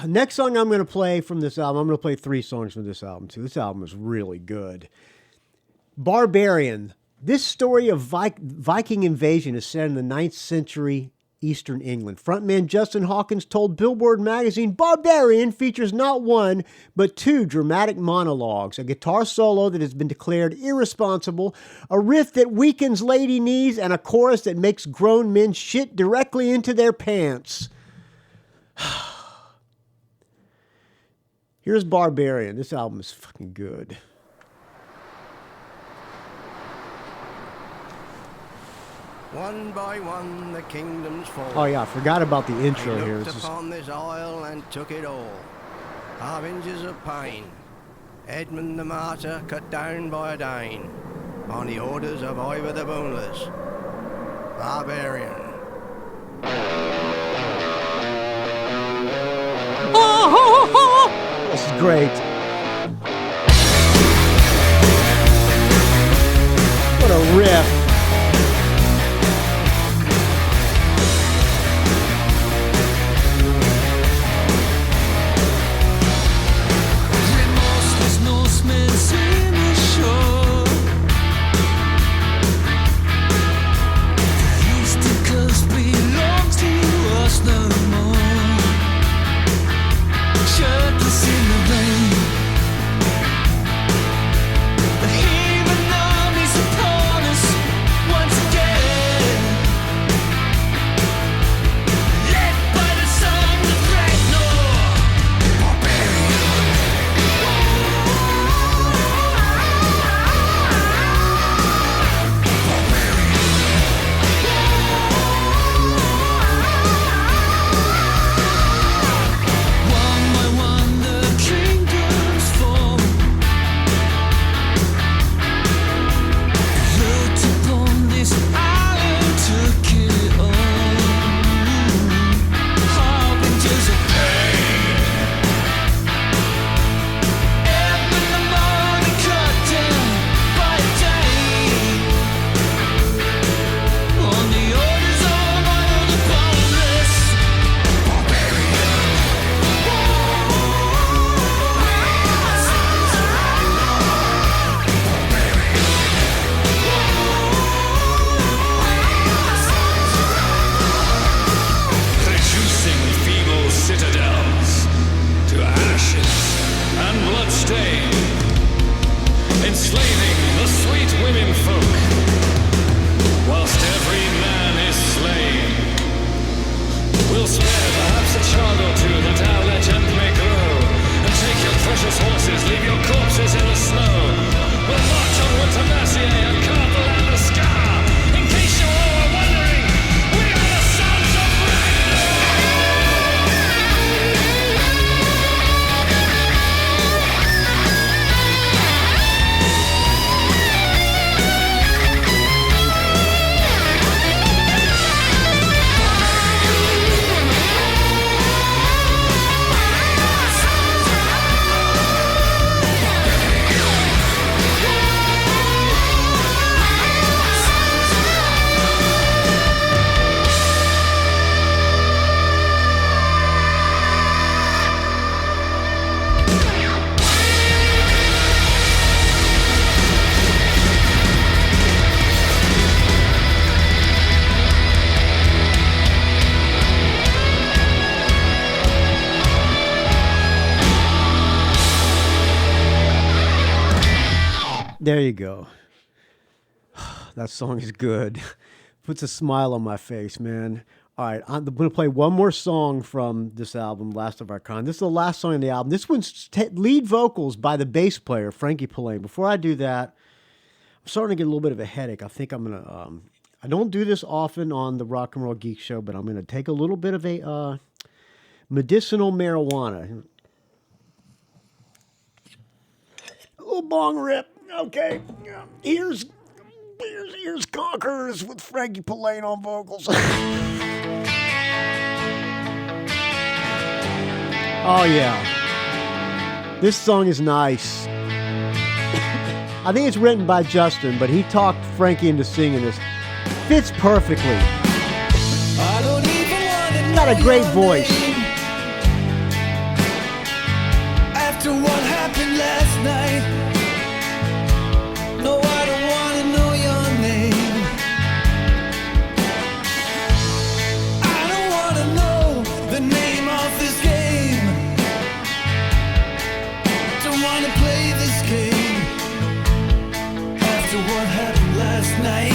Next song I'm going to play from this album, I'm going to play 3 songs from this album too. This album is really good. Barbarian. This story of Viking invasion is set in the 9th century Eastern England. Frontman Justin Hawkins told Billboard magazine, Barbarian features not 1, but 2 dramatic monologues, a guitar solo that has been declared irresponsible, a riff that weakens lady knees, and a chorus that makes grown men shit directly into their pants. Here's Barbarian. This album is fucking good. One by one the kingdoms fall. Oh yeah, I forgot about the intro He here. looked upon this isle and took it all. Harbingers of pain. Edmund the Martyr cut down by a Dane. On the orders of Ivor the Boneless. Barbarian. This is great. What a riff. There you go. That song is good. Puts a smile on my face, man. All right, I'm going to play one more song from this album, Last of Our Kind. This is the last song on the album. This one's lead vocals by the bass player, Frankie Pawlak. Before I do that, I'm starting to get a little bit of a headache. I think I'm going to... I don't do this often on the Rock and Roll Geek Show, but I'm going to take a little bit of a medicinal marijuana. A little bong rip. Okay, here's Conquerors with Frankie Pawlak on vocals. Oh yeah, this song is nice. I think it's written by Justin, but he talked Frankie into singing this. Fits perfectly. got a great voice. After what happened last night, no, I don't want to know your name. I don't want to know the name of this game. Don't want to play this game. After what happened last night.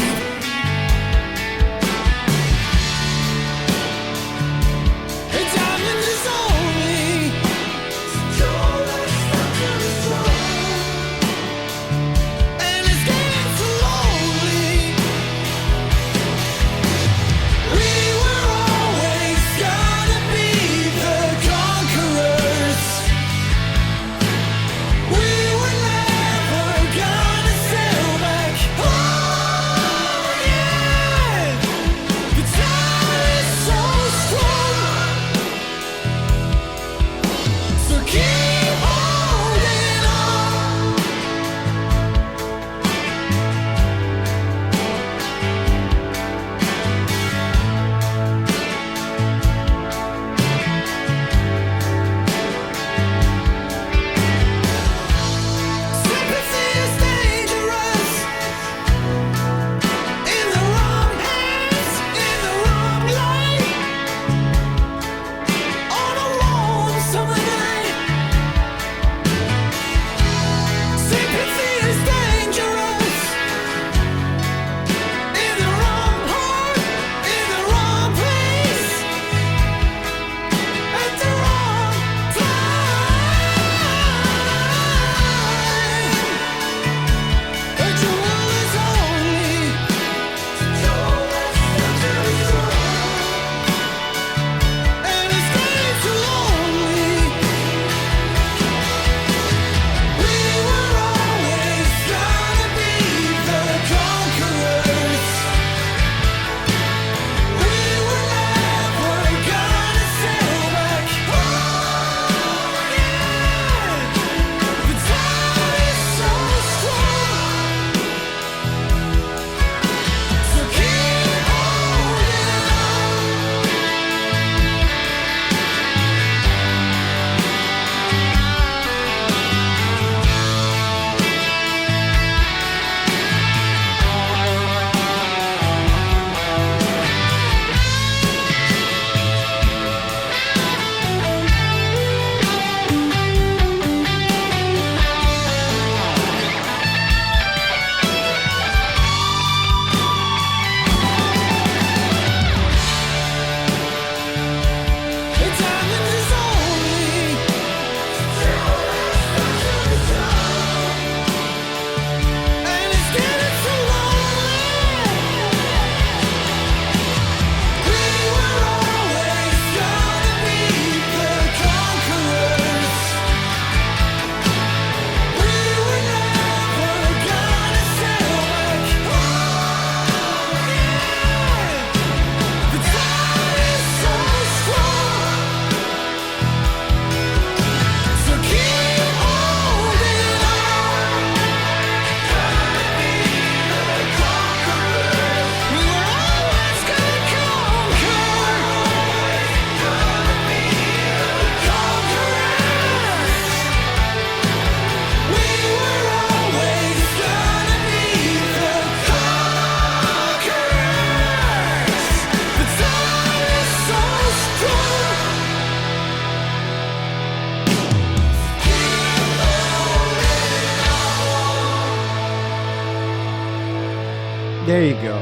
There you go.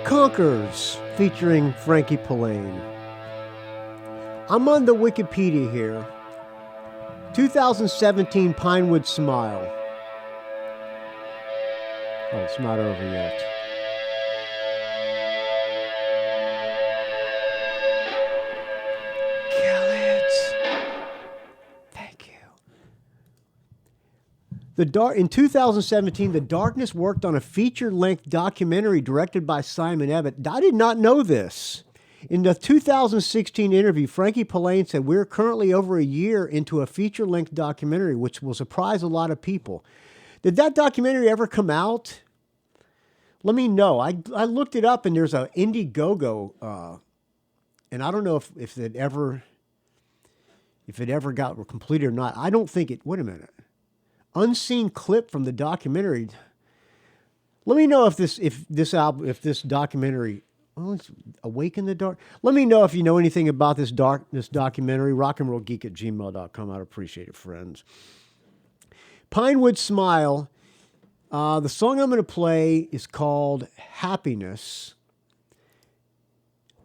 Conquerors, featuring Frankie Pawlak. I'm on the Wikipedia here. 2017 Pinewood Smile. Oh, it's not over yet. Kill it. Thank you. In 2017, The Darkness worked on a feature-length documentary directed by Simon Ebbett. I did not know this. In the 2016 interview, Frankie Pawlak said, "We're currently over a year into a feature-length documentary, which will surprise a lot of people." Did that documentary ever come out? let me know. I looked it up, and there's a Indiegogo, and I don't know if it ever got completed or not. I don't think it. Wait a minute. Unseen clip from the documentary. Let me know if this documentary. Oh, it's Awake in the Dark. Let me know if you know anything about this documentary. rockandrollgeek@gmail.com. I'd appreciate it, friends. Pinewood Smile. The song I'm going to play is called Happiness.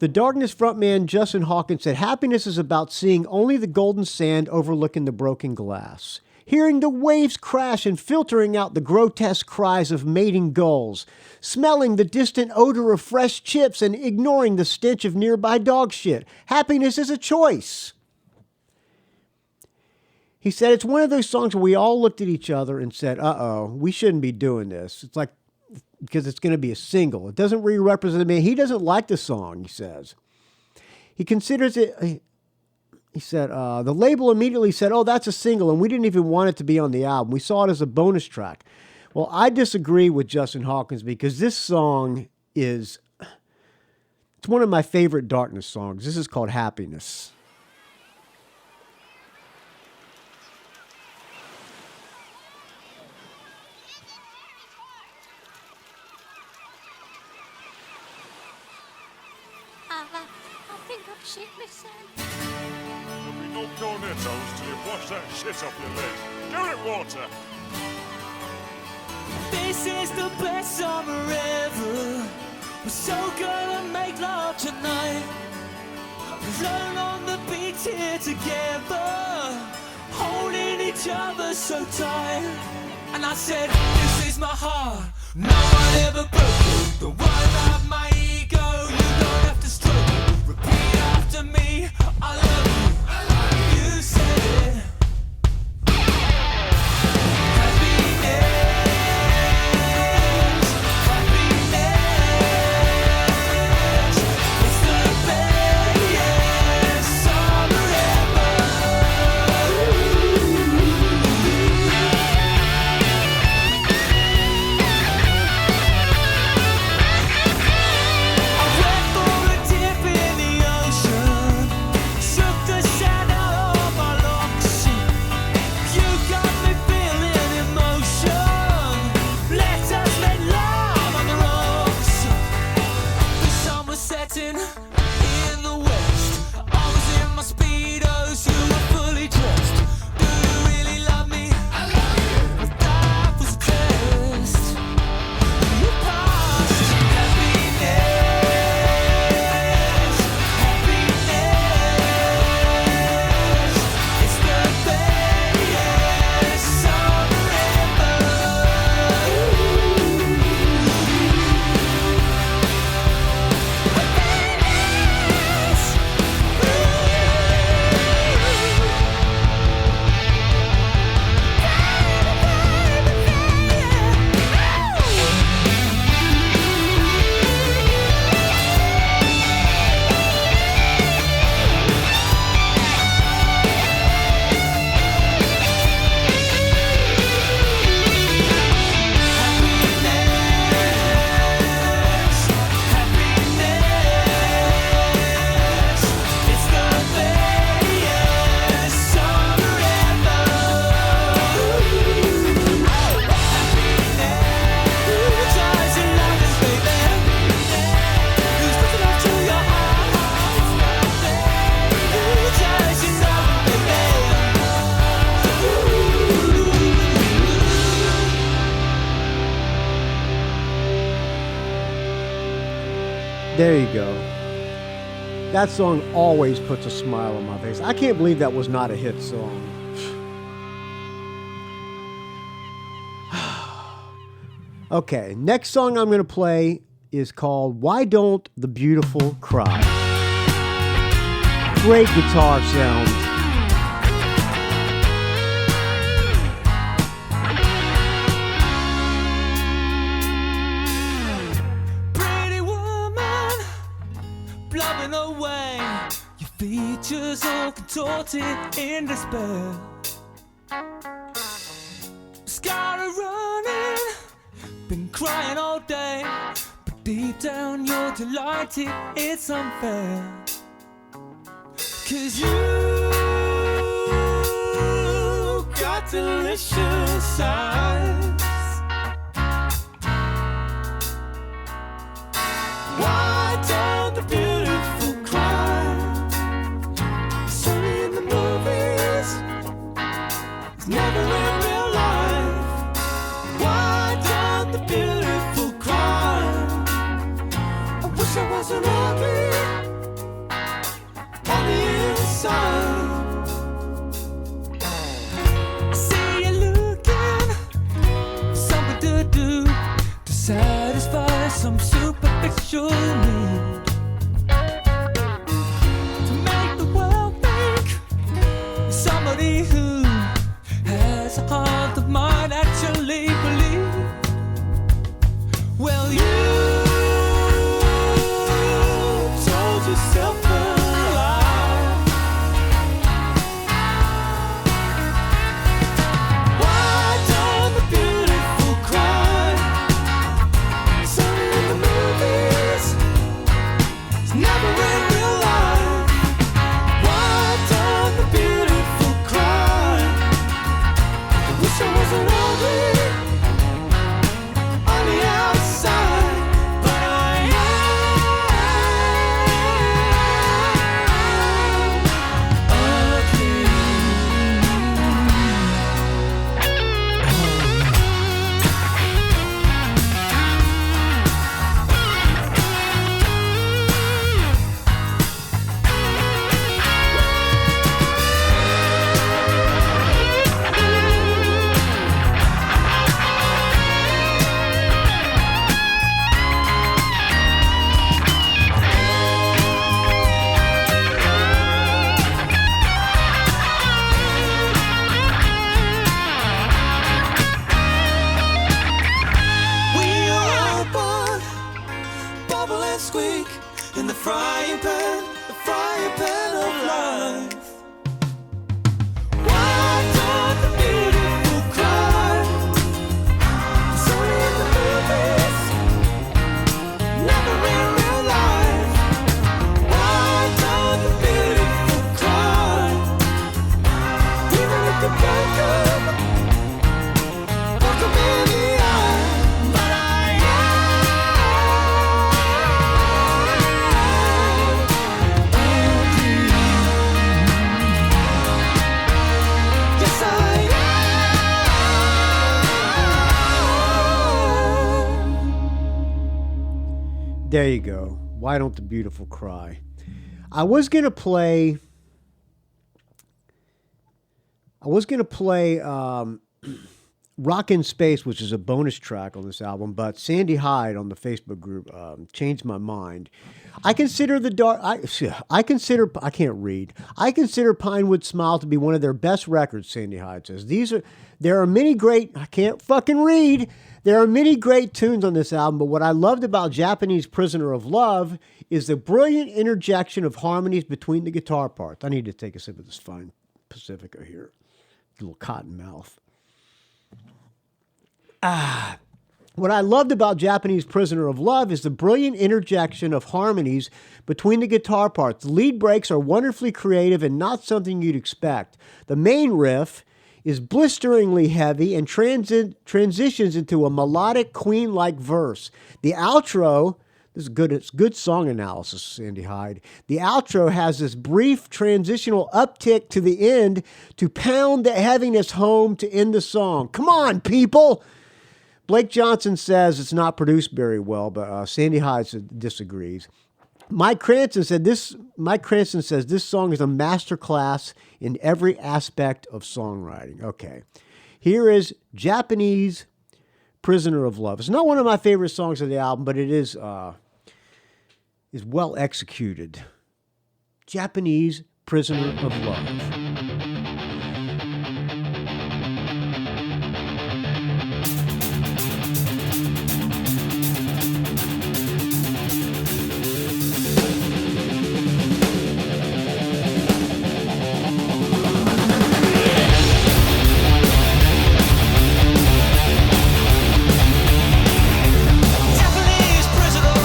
The Darkness frontman Justin Hawkins said, happiness is about seeing only the golden sand overlooking the broken glass, hearing the waves crash and filtering out the grotesque cries of mating gulls, smelling the distant odor of fresh chips and ignoring the stench of nearby dog shit. Happiness is a choice. He said, it's one of those songs where we all looked at each other and said, uh-oh, we shouldn't be doing this. It's like, because it's going to be a single. It doesn't really represent me. He doesn't like the song, he says. He considers it, he said, the label immediately said, oh, that's a single, and we didn't even want it to be on the album. We saw it as a bonus track. Well, I disagree with Justin Hawkins because this song it's one of my favorite Darkness songs. This is called Happiness. I think I've shit myself. There'll be no cornetos till you wash that shit off your legs. Give it water. This is the best summer ever. We're so gonna make love tonight. Alone on the beach here together, holding each other so tight. And I said, this is my heart. No one ever broke it. Don't worry about my ego. You don't have to stroke it. Repeat after me. I love you. I love you. You said it. There you go. That song always puts a smile on my face. I can't believe that was not a hit song. Okay, next song I'm going to play is called Why Don't the Beautiful Cry. Great guitar sound. Features all contorted in despair. Scouted running, been crying all day. Deep down you're delighted, it's unfair. 'Cause you got delicious eyes. Why don't the beautiful cry? It's only in the movies, it's never in real life. Why don't the beautiful cry? I wish I wasn't ugly on the inside. I see you looking for something to do to satisfy some superficial need, to make the world think you're somebody who has a heart that might actually believe. Well, you told yourself a lie. Why don't the beautiful cry? It's only in the movies, it's never in real life. Why don't the beautiful cry? I wish I wasn't ugly on the outside, but I we all born, bubble and squeak in the frying pan of life. Why don't the beautiful cry? It's only in the movies, never in real life. Why don't the beautiful cry? Even if the blanket look 'em in the eye, but I yes I am. There you go. Why don't the beautiful cry? I was gonna play Rock in Space, which is a bonus track on this album, but Sandy Hyde on the Facebook group changed my mind. I consider Pinewood Smile to be one of their best records, Sandy Hyde says. There are many great tunes on this album, but what I loved about Japanese Prisoner of Love is the brilliant interjection of harmonies between the guitar parts. I need to take a sip of this fine Pacifica here. A little cotton mouth. What I loved about Japanese Prisoner of Love is the brilliant interjection of harmonies between the guitar parts. The lead breaks are wonderfully creative and not something you'd expect. The main riff is blisteringly heavy and transitions into a melodic Queen-like verse. The outro, this is good. It's good song analysis, Sandy Hyde. The outro has this brief transitional uptick to the end to pound the heaviness home to end the song. Come on, people! Blake Johnson says it's not produced very well, but Sandy Hyde disagrees. Mike Cranston says this song is a masterclass in every aspect of songwriting. Okay. Here is Japanese Prisoner of Love. It's not one of my favorite songs of the album, but it is well executed. Japanese Prisoner of Love. Japanese prisoner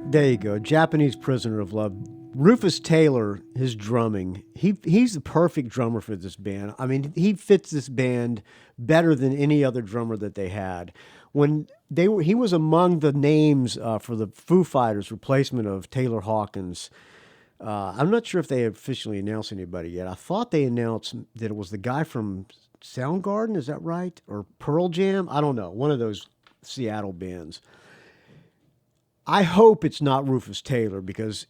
There you go. Japanese Prisoner of Love. Rufus Taylor, his drumming, he's the perfect drummer for this band. I mean, he fits this band better than any other drummer that they had. He was among the names for the Foo Fighters replacement of Taylor Hawkins. I'm not sure if they officially announced anybody yet. I thought they announced that it was the guy from Soundgarden. Is that right? Or Pearl Jam? I don't know. One of those Seattle bands. I hope it's not Rufus Taylor because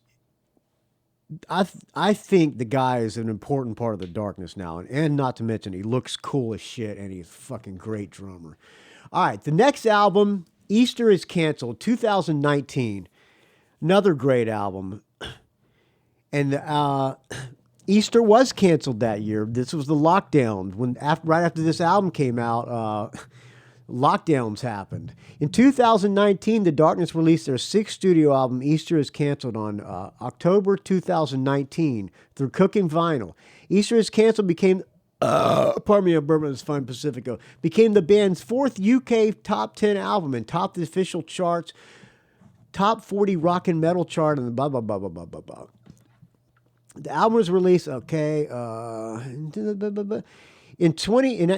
I think the guy is an important part of the Darkness now. And not to mention, he looks cool as shit and he's a fucking great drummer. All right, the next album, Easter is Canceled, 2019. Another great album. And Easter was canceled that year. This was the lockdown. Right after this album came out, lockdowns happened. In 2019, The Darkness released their sixth studio album, Easter is Canceled, on October 2019 through Cooking Vinyl. Easter is Canceled became, pardon me, Bourbon is Fine Pacifico, became the band's fourth UK top 10 album and topped the official charts, top 40 rock and metal chart, and blah, blah, blah, blah, blah, blah, blah. The album was released, in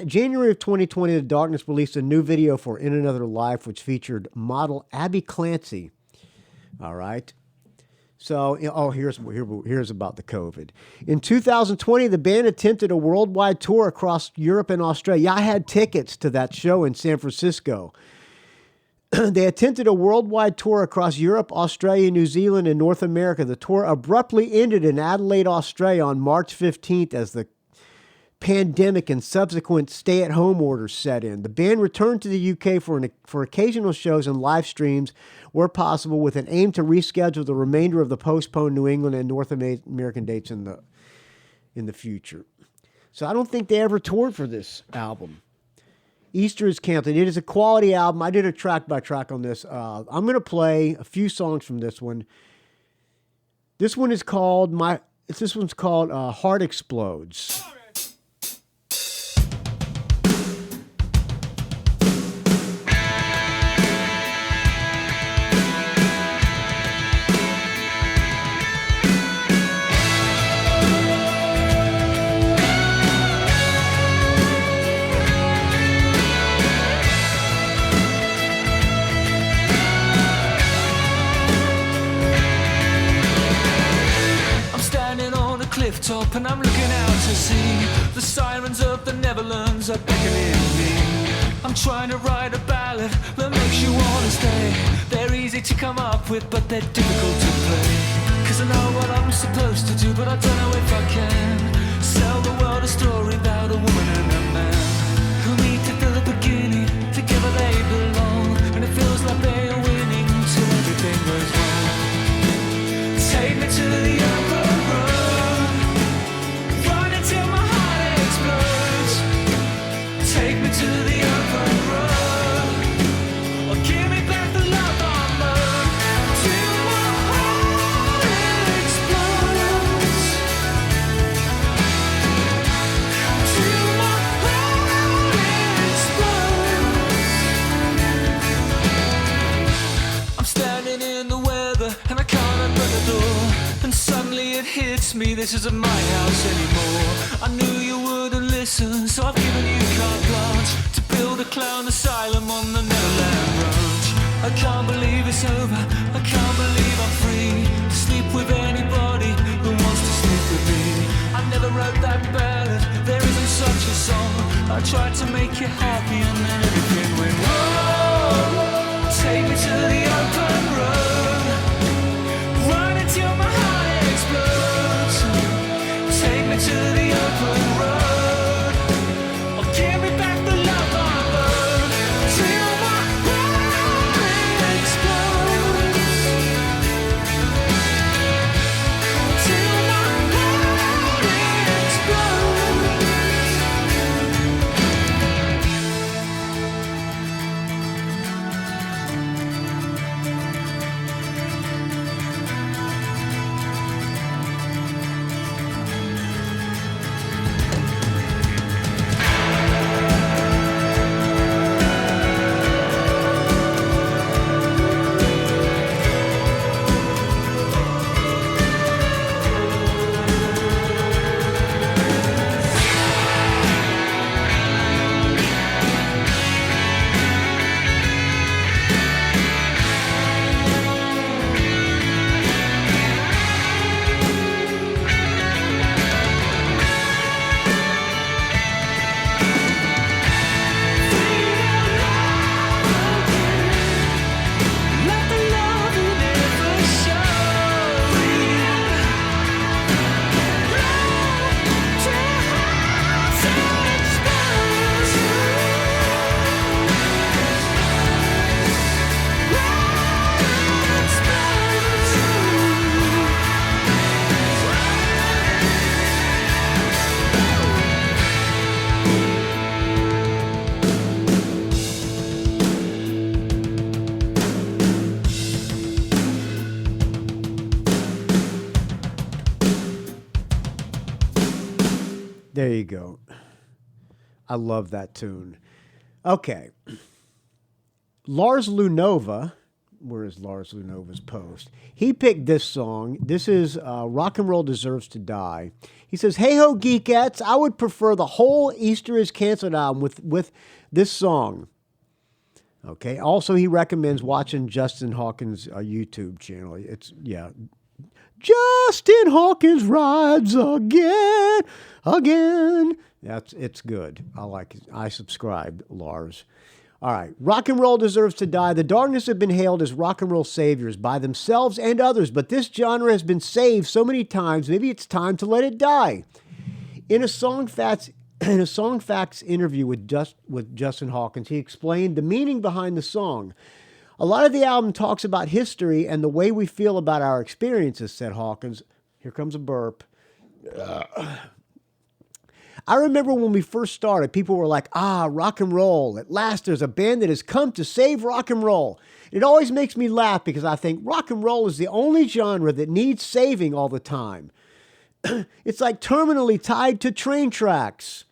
January of 2020, The Darkness released a new video for In Another Life, which featured model Abby Clancy. All right. So, here's about the COVID. In 2020, the band attempted a worldwide tour across Europe and Australia. Yeah, I had tickets to that show in San Francisco. They attempted a worldwide tour across Europe, Australia, New Zealand, and North America. The tour abruptly ended in Adelaide, Australia on March 15th as the pandemic and subsequent stay-at-home orders set in. The band returned to the UK for occasional shows and live streams where possible, with an aim to reschedule the remainder of the postponed New England and North American dates in the future. So I don't think they ever toured for this album. Easter is Canceled. It is a quality album. I did a track by track on this. I'm going to play a few songs from this one. This one's called Heart Explodes. Top and I'm looking out to sea. The sirens of the Netherlands are beckoning me. I'm trying to write a ballad that makes you wanna stay. They're easy to come up with, but they're difficult to play. Cause I know what I'm supposed to do, but I don't know if I can. Sell the world a story about a woman and a man who meet at the beginning, together they belong. And it feels like they are winning till everything goes wrong. Take me to the open road, till my heart explodes. Take me to the open road, or give me back the love on load. Till my heart explodes. Till my heart explodes. I'm standing in the weather and I can't open the door. And suddenly it hits me, this isn't my house anymore. I knew you wouldn't listen, so I've given you carte blanche to build a clown asylum on the Netherland Road. I can't believe it's over, I can't believe I'm free to sleep with anybody who wants to sleep with me. I never wrote that ballad, there isn't such a song. I tried to make you happy and then everything went wrong. Take me to the open road, run until my heart explodes. Take me to the open road, or give me back the love I load. Till my heart explodes. Till my heart explodes. you go. I love that tune. Okay. Lars Lunova, where is Lars Lunova's post? He picked this song. This is Rock and Roll Deserves to Die. He says, "Hey ho, geekettes, I would prefer the whole Easter is Canceled album with this song." Okay. Also, he recommends watching Justin Hawkins' YouTube channel. Justin Hawkins rides again. It's good. I like it. I subscribe, Lars. All right. Rock and roll deserves to die. The Darkness have been hailed as rock and roll saviors by themselves and others, but this genre has been saved so many times, maybe it's time to let it die. In a Song Facts interview with Justin Hawkins, he explained the meaning behind the song. "A lot of the album talks about history and the way we feel about our experiences," said Hawkins. Here comes a burp. "I remember when we first started, people were like, rock and roll. At last there's a band that has come to save rock and roll. It always makes me laugh because I think rock and roll is the only genre that needs saving all the time. It's like terminally tied to train tracks.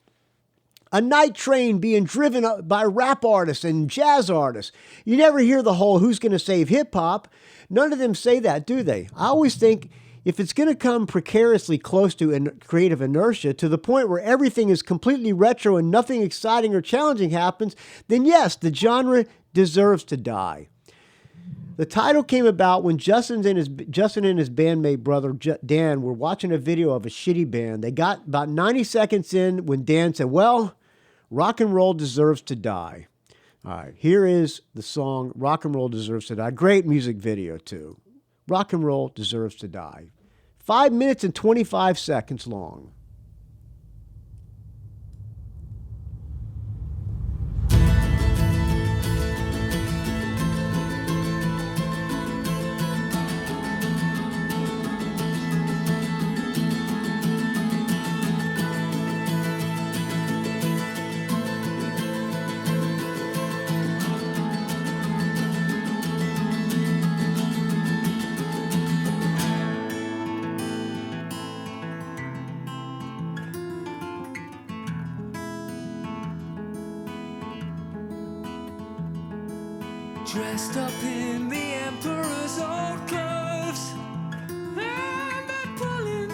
A night train being driven by rap artists and jazz artists. You never hear the whole who's going to save hip-hop. None of them say that, do they? I always think if it's going to come precariously close to creative inertia to the point where everything is completely retro and nothing exciting or challenging happens, then yes, the genre deserves to die." The title came about when Justin and his bandmate brother Dan were watching a video of a shitty band. They got about 90 seconds in when Dan said, "Well, rock and roll deserves to die." All right, here is the song Rock and Roll Deserves to Die. Great music video, too. Rock and Roll Deserves to Die. 5 minutes and 25 seconds long. Dressed up in the emperor's old clothes, and they're pulling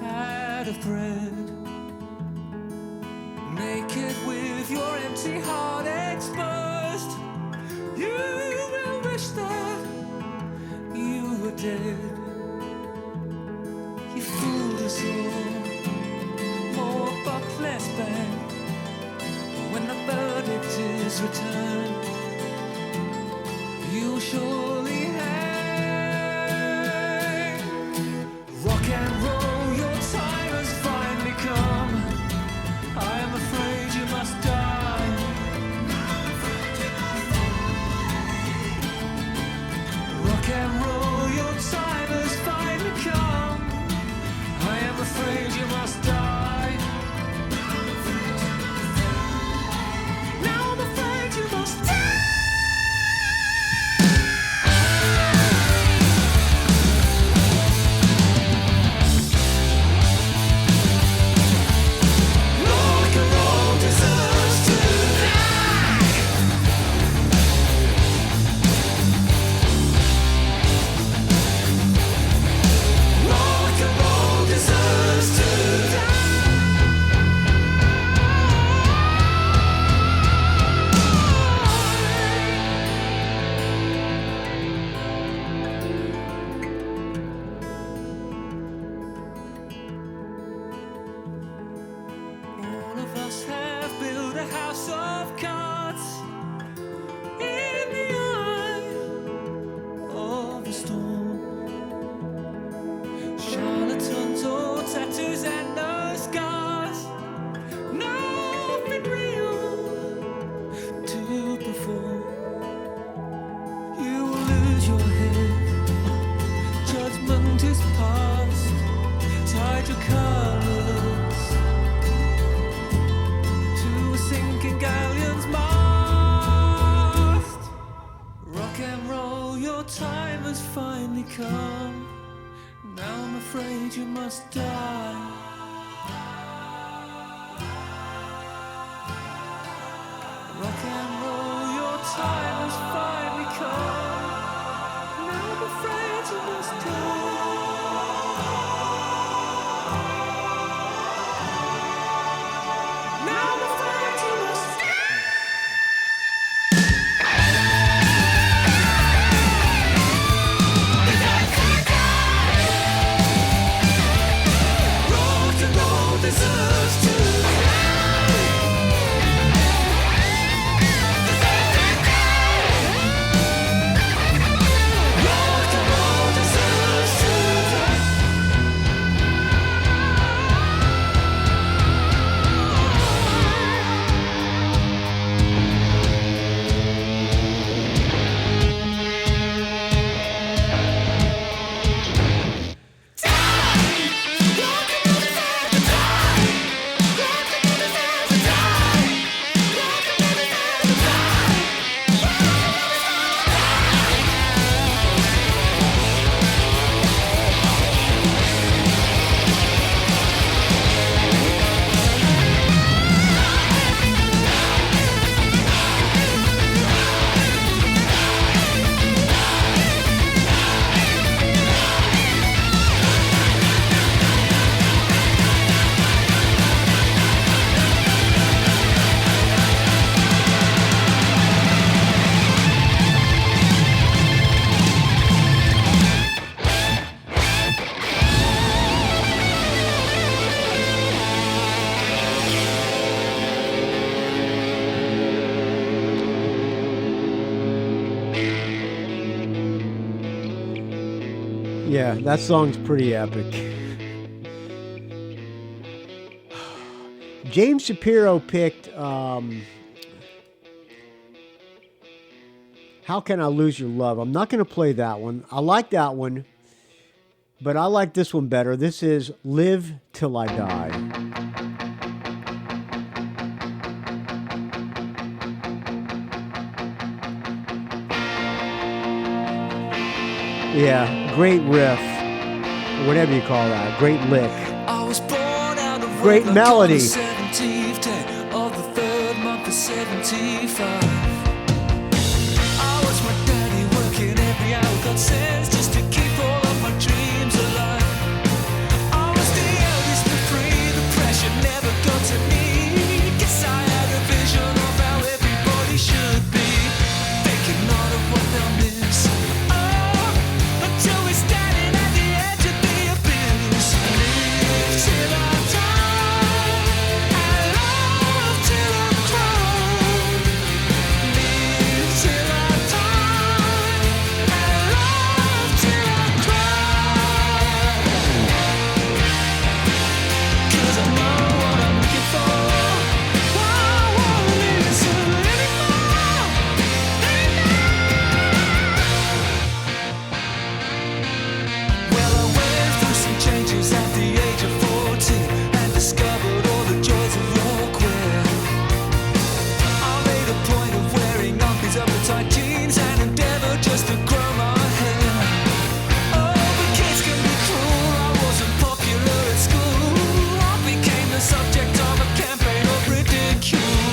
at a thread. Naked with your empty heart exposed, you will wish that you were dead. You fooled us all, more but less bad. When the verdict is returned, you'll surely hang. Rock and roll, your time has finally come. I am afraid you must die. Rock and roll, your time has finally come. I am afraid you must die. Now I'm afraid you must die. come. Now I'm afraid you must die. Yeah, that song's pretty epic. James Shapiro picked How Can I Lose Your Love? I'm not going to play that one. I like that one, but I like this one better. This is Live Till I Die. Yeah, great riff, whatever you call that, great lick, I was born out of great wedlock melody. on the 17th day of the 3rd month of 75. I was my daddy working every hour God sends just to keep all of my dreams alive. I was the eldest of three, the pressure never got to me. Guess I had a vision of how everybody should be, thinking not of what they'll miss. Until we're standing at the edge of the abyss. Live till I die, and love till I cry. Live till I die, and love till I cry. 'Cause I know what I'm looking for. I won't listen anymore. Well, I went through some changes at the age of 14 and discovered all the joys of Rockwell. I made a point of wearing undies over tight jeans and endeavor just to grow my hair. Oh, but kids can be cruel. I wasn't popular at school. I became the subject of a campaign of ridicule.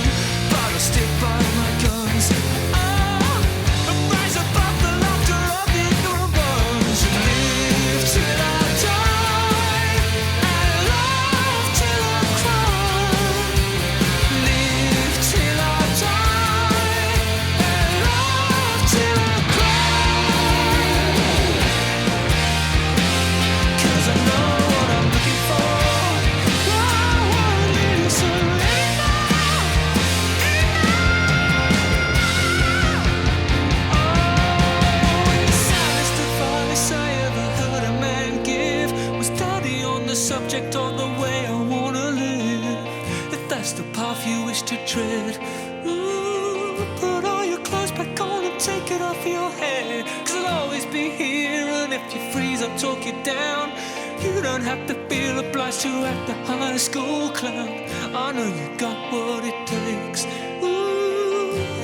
But I stick by my guns. I rise above the laughter of the ignorant ones. Live till I die, and love till I cry. Live till I die, and love till I cry. 'Cause I know what I'm looking for. I won't listen anymore. Oh, the saddest advice I ever heard a man give was study on the subject of the way I wanna live. If that's the path you wish to tread, put all your clothes back on and take it off your head. 'Cause I'll always be here, and if you freeze, I'll talk you down. You don't have to feel obliged to act the high school clown. I know you got what it takes.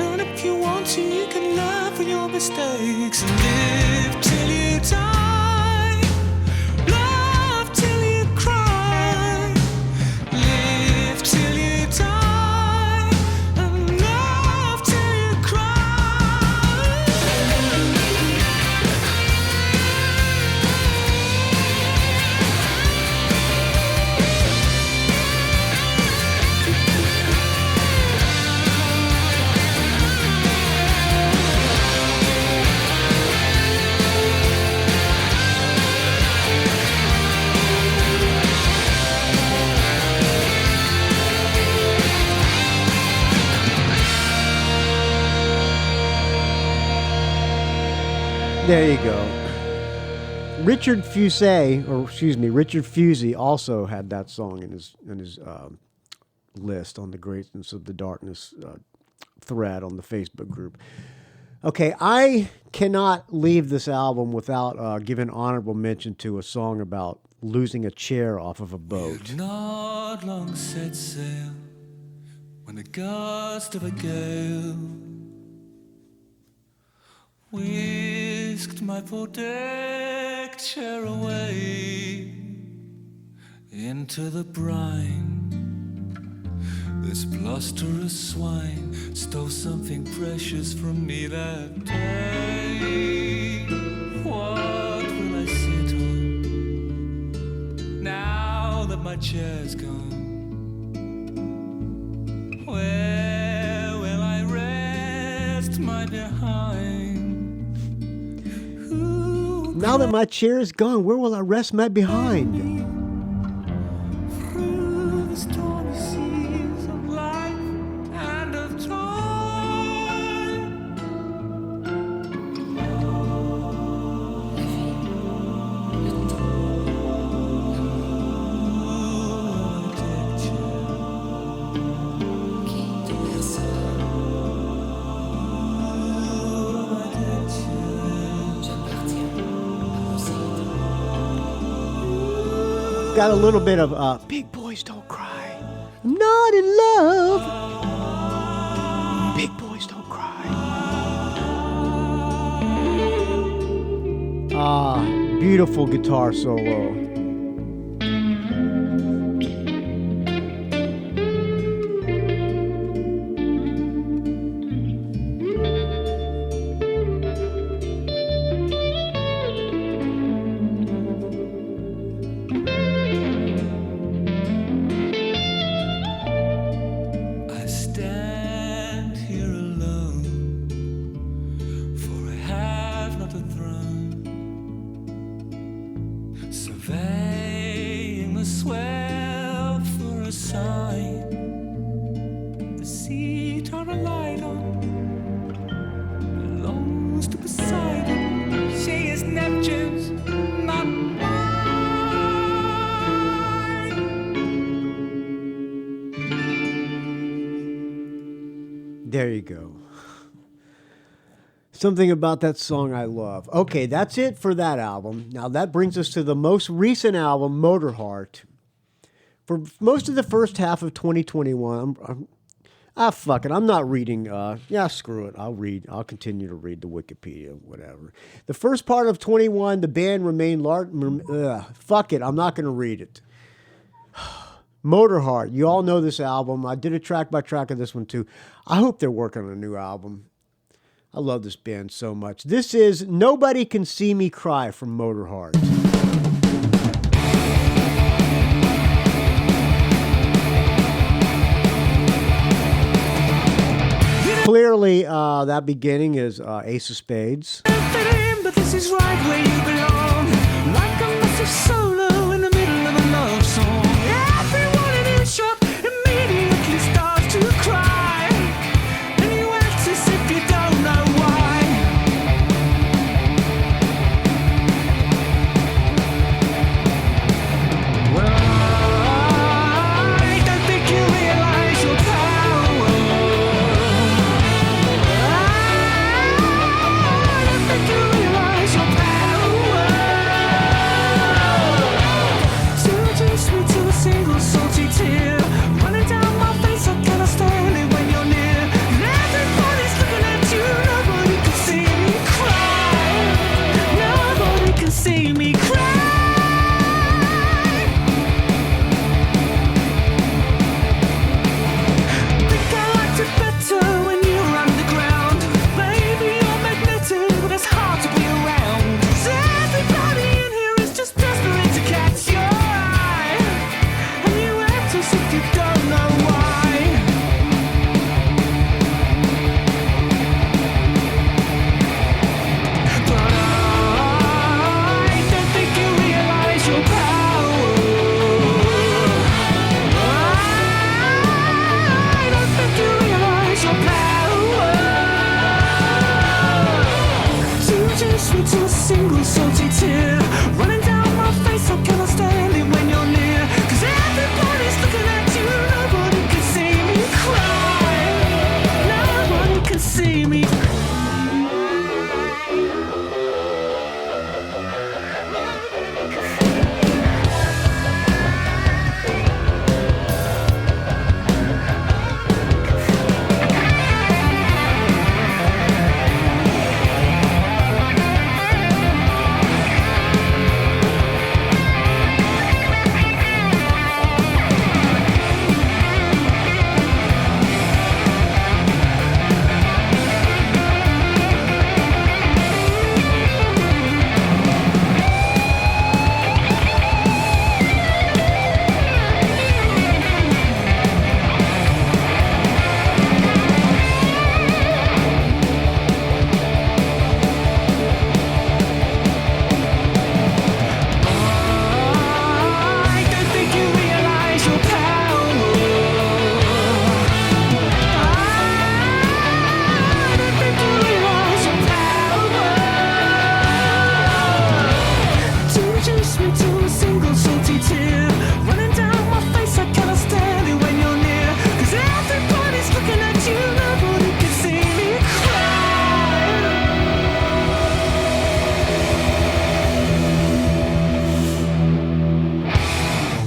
And if you want to, you can learn from your mistakes. Live till you die, love till you cry. Live till you die, and love till you cry. There you go. Richard Fusey also had that song in his list on the Greatness of the Darkness thread on the Facebook group. Okay, I cannot leave this album without giving honorable mention to a song about losing a chair off of a boat. Not long set sail when the gust of a gale whisked my poor deck chair away into the brine. This blusterous swine stole something precious from me that day. What will I sit on now that my chair's gone? Where will I rest my behind? Now that my chair is gone, where will I rest my behind? Through the stormy seas of life and of time. Got a little bit of Big Boys Don't Cry. I'm not in love. Big Boys Don't Cry. Beautiful guitar solo. There you go. Something about that song I love. Okay, that's it for that album. Now that brings us to the most recent album, Motorheart. For most of the first half of 2021, fuck it. I'm not reading. Screw it. I'll continue to read the Wikipedia, whatever. The first part of 21, the band remained large. Fuck it. I'm not going to read it. Motorheart. You all know this album. I did a track by track of this one too. I hope they're working on a new album. I love this band so much. This is Nobody Can See Me Cry from Motorheart. Clearly, that beginning is Ace of Spades. But this is right where you belong. Like a massive solo in the middle of a love song. Everyone in earshot immediately starts to cry. And you act as if you don't know why. Well, I don't think you realize your power. I don't think you realize your power. salty tear running down my face. How can I stand it when you're near? 'Cause everybody's looking at you. Nobody can see me cry. Nobody can see me cry.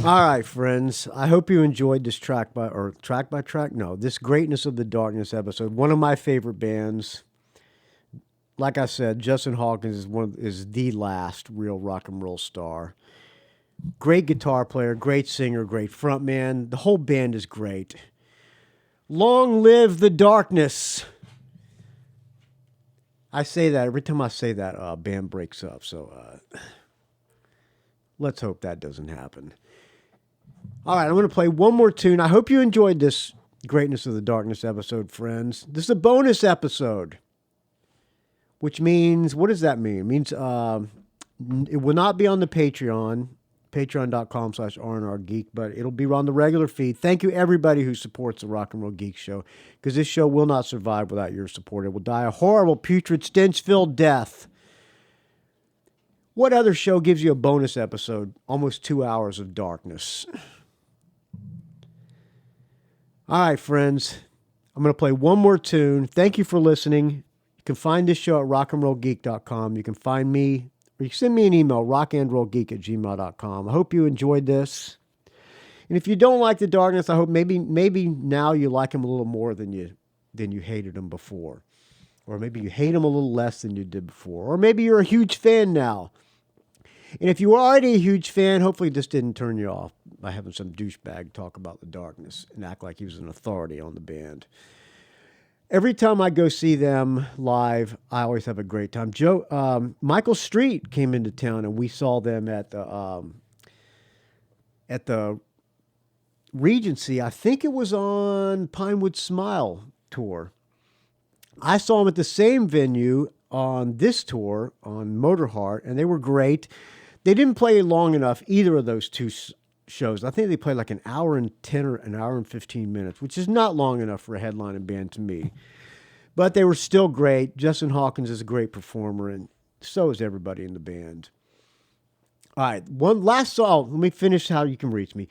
All right, friends. I hope you enjoyed this track by track. No, this Greatness of the Darkness episode. One of my favorite bands. Like I said, Justin Hawkins is the last real rock and roll star. Great guitar player, great singer, great frontman. The whole band is great. Long live the darkness. I say that every time I say that, band breaks up. So let's hope that doesn't happen. All right, I'm going to play one more tune. I hope you enjoyed this Greatness of the Darkness episode, friends. This is a bonus episode, which means, what does that mean? It means it will not be on the Patreon, patreon.com/RNRGeek, but it'll be on the regular feed. Thank you, everybody who supports the Rock and Roll Geek Show, because this show will not survive without your support. It will die a horrible, putrid, stench-filled death. What other show gives you a bonus episode? Almost 2 hours of darkness. All right, friends. I'm going to play one more tune. Thank you for listening. You can find this show at rockandrollgeek.com. You can find me, or you can send me an email, rockandrollgeek@gmail.com. I hope you enjoyed this. And if you don't like the darkness, I hope maybe now you like him a little more than you hated him before. Or maybe you hate him a little less than you did before. Or maybe you're a huge fan now. And if you were already a huge fan, hopefully this didn't turn you off by having some douchebag talk about the darkness and act like he was an authority on the band. Every time I go see them live, I always have a great time. Michael Street came into town, and we saw them at the Regency. I think it was on Pinewood Smile tour. I saw them at the same venue on this tour, on Motorheart, and they were great. They didn't play long enough, either of those two shows. I think they played like an hour and 10 or an hour and 15 minutes, which is not long enough for a headlining band to me. But they were still great. Justin Hawkins is a great performer, and so is everybody in the band. All right, one last song. Let me finish how you can reach me.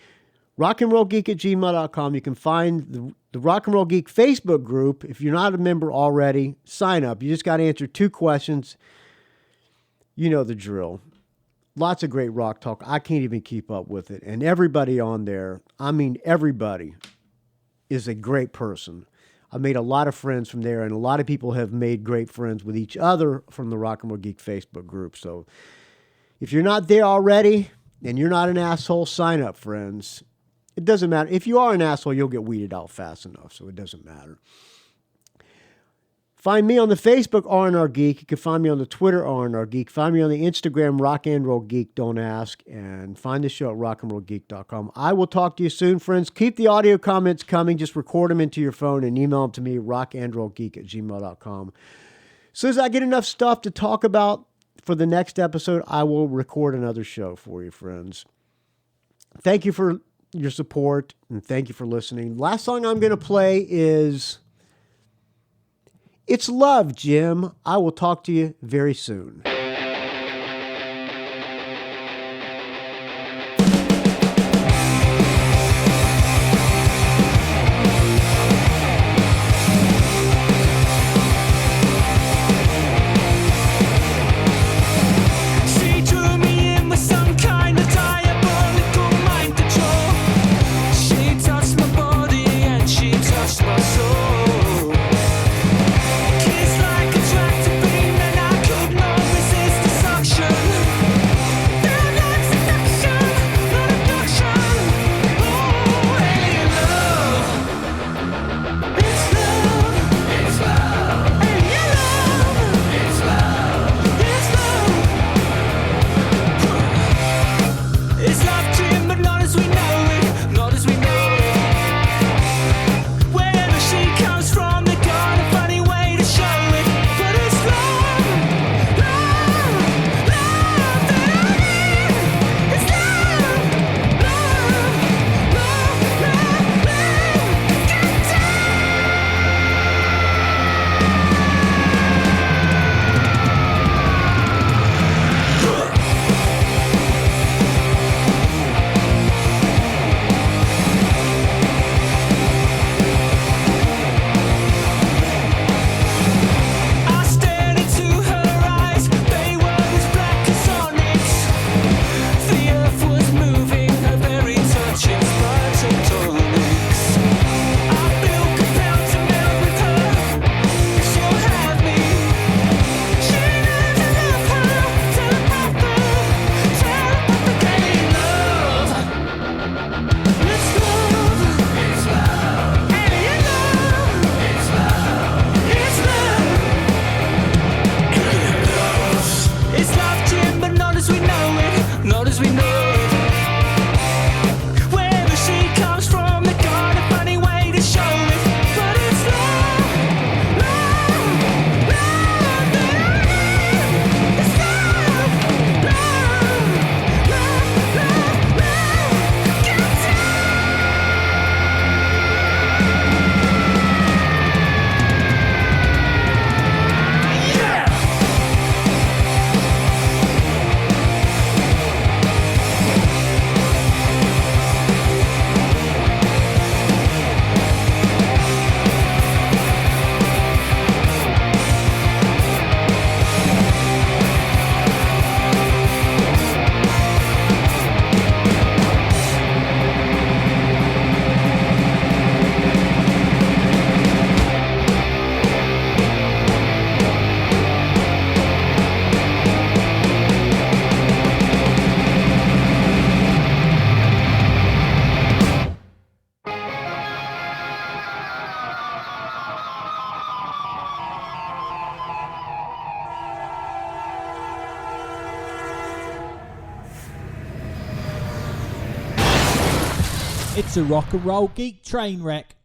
rockandrollgeek@gmail.com. You can find the Rock and Roll Geek Facebook group. If you're not a member already, sign up. You just got to answer 2 questions. You know the drill. Lots of great rock talk. I can't even keep up with it. And everybody on there, I mean everybody, is a great person. I made a lot of friends from there, and a lot of people have made great friends with each other from the Rock and Roll Geek Facebook group. So if you're not there already and you're not an asshole, sign up, friends. It doesn't matter. If you are an asshole, you'll get weeded out fast enough, so it doesn't matter. Find me on the Facebook, RNR Geek. You can find me on the Twitter, RNR Geek. Find me on the Instagram, Rock and Roll Geek, don't ask. And find the show at rockandrollgeek.com. I will talk to you soon, friends. Keep the audio comments coming. Just record them into your phone and email them to me, rockandrollgeek@gmail.com. As soon as I get enough stuff to talk about for the next episode, I will record another show for you, friends. Thank you for your support, and thank you for listening. Last song I'm going to play is It's Love, Jim. I will talk to you very soon. It's a rock and roll geek train wreck.